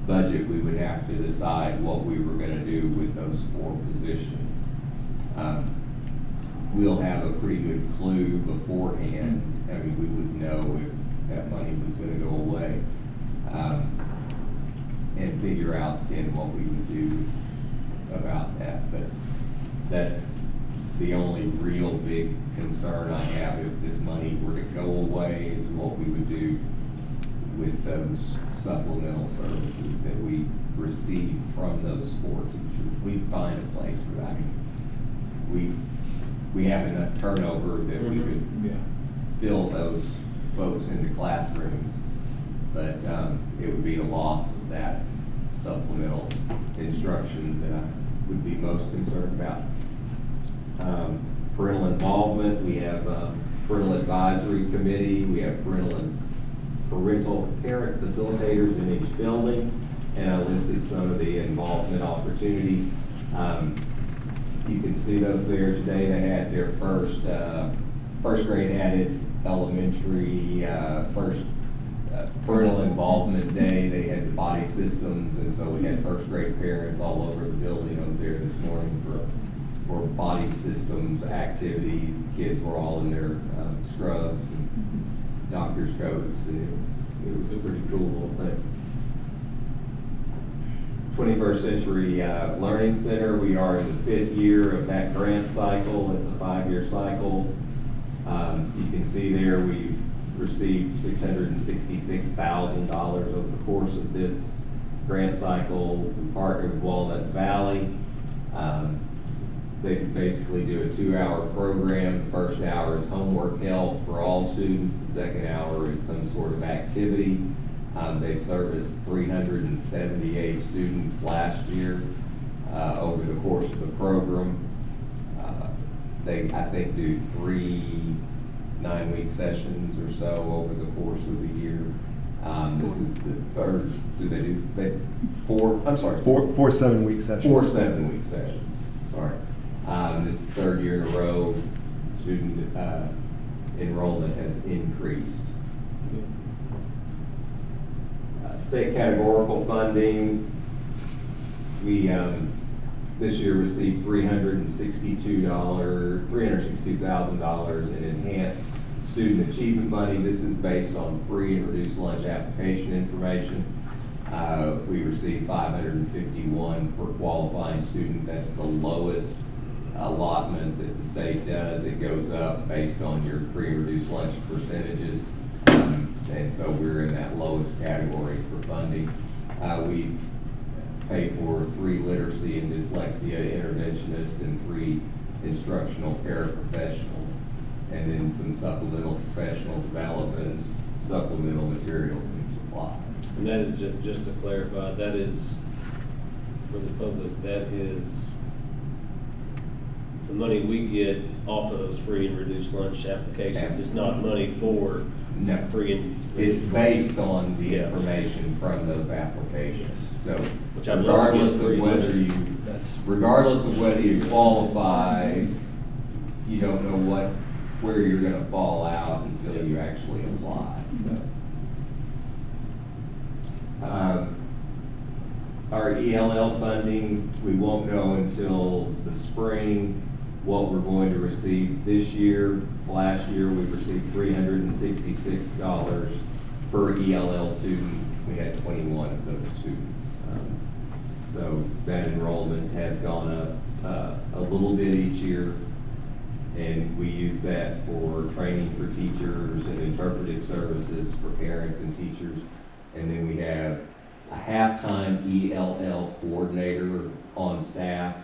budget, we would have to decide what we were gonna do with those 4 positions. We'll have a pretty good clue beforehand. I mean, we would know if that money was gonna go away, and figure out then what we would do about that. But that's the only real big concern I have. If this money were to go away, is what we would do with those supplemental services that we receive from those 4 teachers. We'd find a place for that. I mean, we have enough turnover that we could fill those folks into classrooms, but it would be the loss of that supplemental instruction that I would be most concerned about. Parental involvement, we have parental advisory committee, we have parental parent facilitators in each building, and I listed some of the involvement opportunities. You can see those there today. They had their first grade had its elementary first parental involvement day. They had the body systems, and so we had first grade parents all over the building. I was there this morning for body systems activities. The kids were all in their scrubs and doctor's coats, and it was a pretty cool little thing. 21st Century Learning Center, we are in the 5th year of that grant cycle. It's a 5-year cycle. You can see there we've received $666,000 over the course of this grant cycle. We partnered with Walnut Valley. They basically do a 2-hour program. The first hour is homework help for all students. The second hour is some sort of activity. They've serviced 378 students last year over the course of the program. They, I think, do 3 9-week sessions or so over the course of the year. This is the third, so they do 4, I'm sorry.
4 7-week sessions.
4 7-week sessions, sorry. This is the 3rd year in a row, student enrollment has increased. State categorical funding, we this year received $362,000 in enhanced student achievement money. This is based on free and reduced lunch application information. We received $551 per qualifying student. That's the lowest allotment that the state does. It goes up based on your free and reduced lunch percentages. And so we're in that lowest category for funding. We pay for 3 literacy and dyslexia interventionists and 3 instructional paraprofessionals, and then some supplemental professional development, supplemental materials and supplies.
And that is, just to clarify, that is, for the public, that is the money we get off of those free and reduced lunch applications. It's not money for
No.
free and
It's
reduced
based
lunch.
on the
Yeah.
information from those applications. So
Which I'd love to get
regardless
free
of whether
lunches.
you,
That's,
regardless of whether you qualify, you don't know where you're gonna fall out until you actually apply. So. Our ELL funding, we won't know until the spring what we're going to receive this year. Last year, we received $366 per ELL student. We had 21 of those students. So that enrollment has gone up a little bit each year. And we use that for training for teachers and interpretive services for parents and teachers. And then we have a half-time ELL coordinator on staff.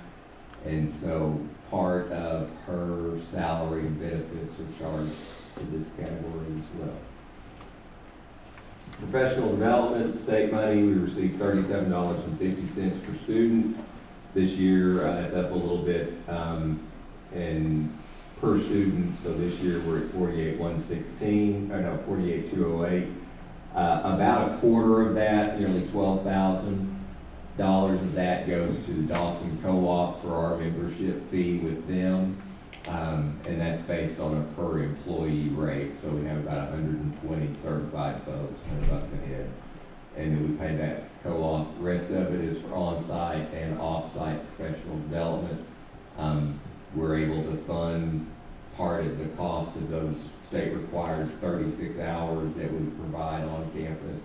And so part of her salary and benefits are charged to this category as well. Professional development, state money, we received $37.50 per student. This year, that's up a little bit, and per student, so this year we're at 48,116, or no, 48,208. About a quarter of that, nearly $12,000 of that goes to the Dawson Co-op for our membership fee with them. And that's based on a per employee rate, so we have about 120 certified folks, $100 a head. And then we pay that co-op. The rest of it is for on-site and off-site professional development. We're able to fund part of the cost of those state-required 36 hours that we provide on campus,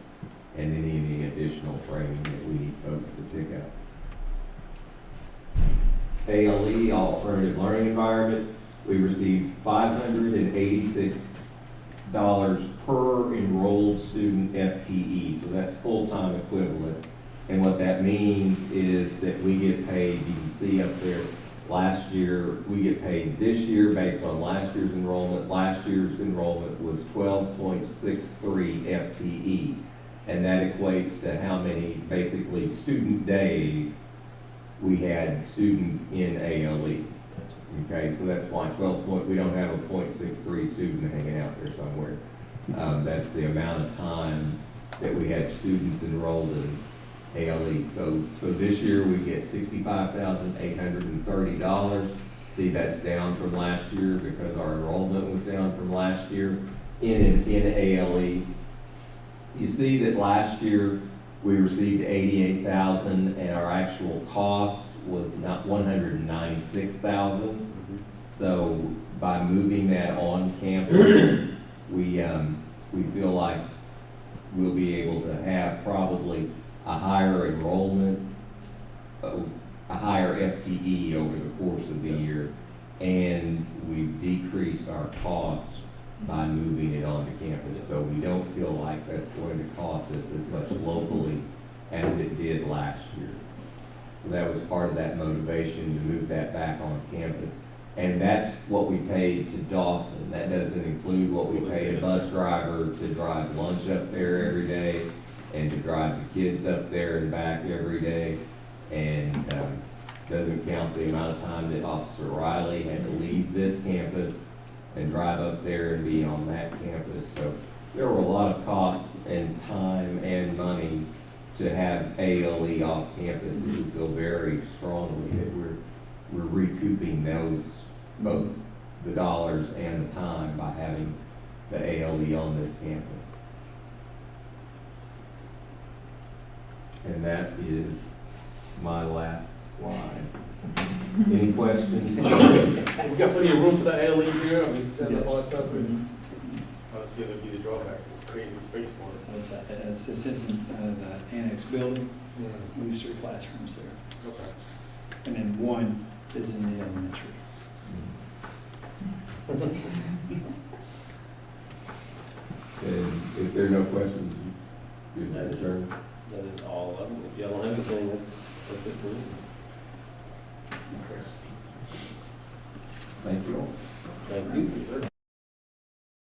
and then any additional training that we need folks to pick up. ALE, Alternative Learning Environment, we received $586 per enrolled student FTE, so that's full-time equivalent. And what that means is that we get paid, you can see up there, last year, we get paid this year based on last year's enrollment. Last year's enrollment was 12.63 FTE, and that equates to how many, basically, student days we had students in ALE. Okay, so that's why we don't have a .63 student hanging out there somewhere. That's the amount of time that we had students enrolled in ALE. So this year we get $65,830. See, that's down from last year because our enrollment was down from last year in ALE. You see that last year we received $88,000 and our actual cost was not $196,000. So by moving that on campus, we feel like we'll be able to have probably a higher enrollment, a higher FTE over the course of the year, and we've decreased our costs by moving it onto campus. So we don't feel like that's going to cost us as much locally as it did last year. So that was part of that motivation to move that back on campus. And that's what we paid to Dawson. That doesn't include what we pay a bus driver to drive lunch up there every day and to drive the kids up there and back every day. And doesn't count the amount of time that Officer Riley had to leave this campus and drive up there and be on that campus. So there were a lot of costs and time and money to have ALE off campus. And we feel very strongly that we're recouping those, both the dollars and the time, by having the ALE on this campus. And that is my last slide. Any questions?
We got plenty of room for the ALE here, I mean, setting up all that stuff, and that's gonna be the drawback, is creating space for it.
It's in the annex building, moves 3 classrooms there.
Okay.
And then 1 is in the elementary.
And if there are no questions, you can adjourn.
That is all of them. If y'all don't have anything, that's it for me.
Thank you all.
Thank you, sir.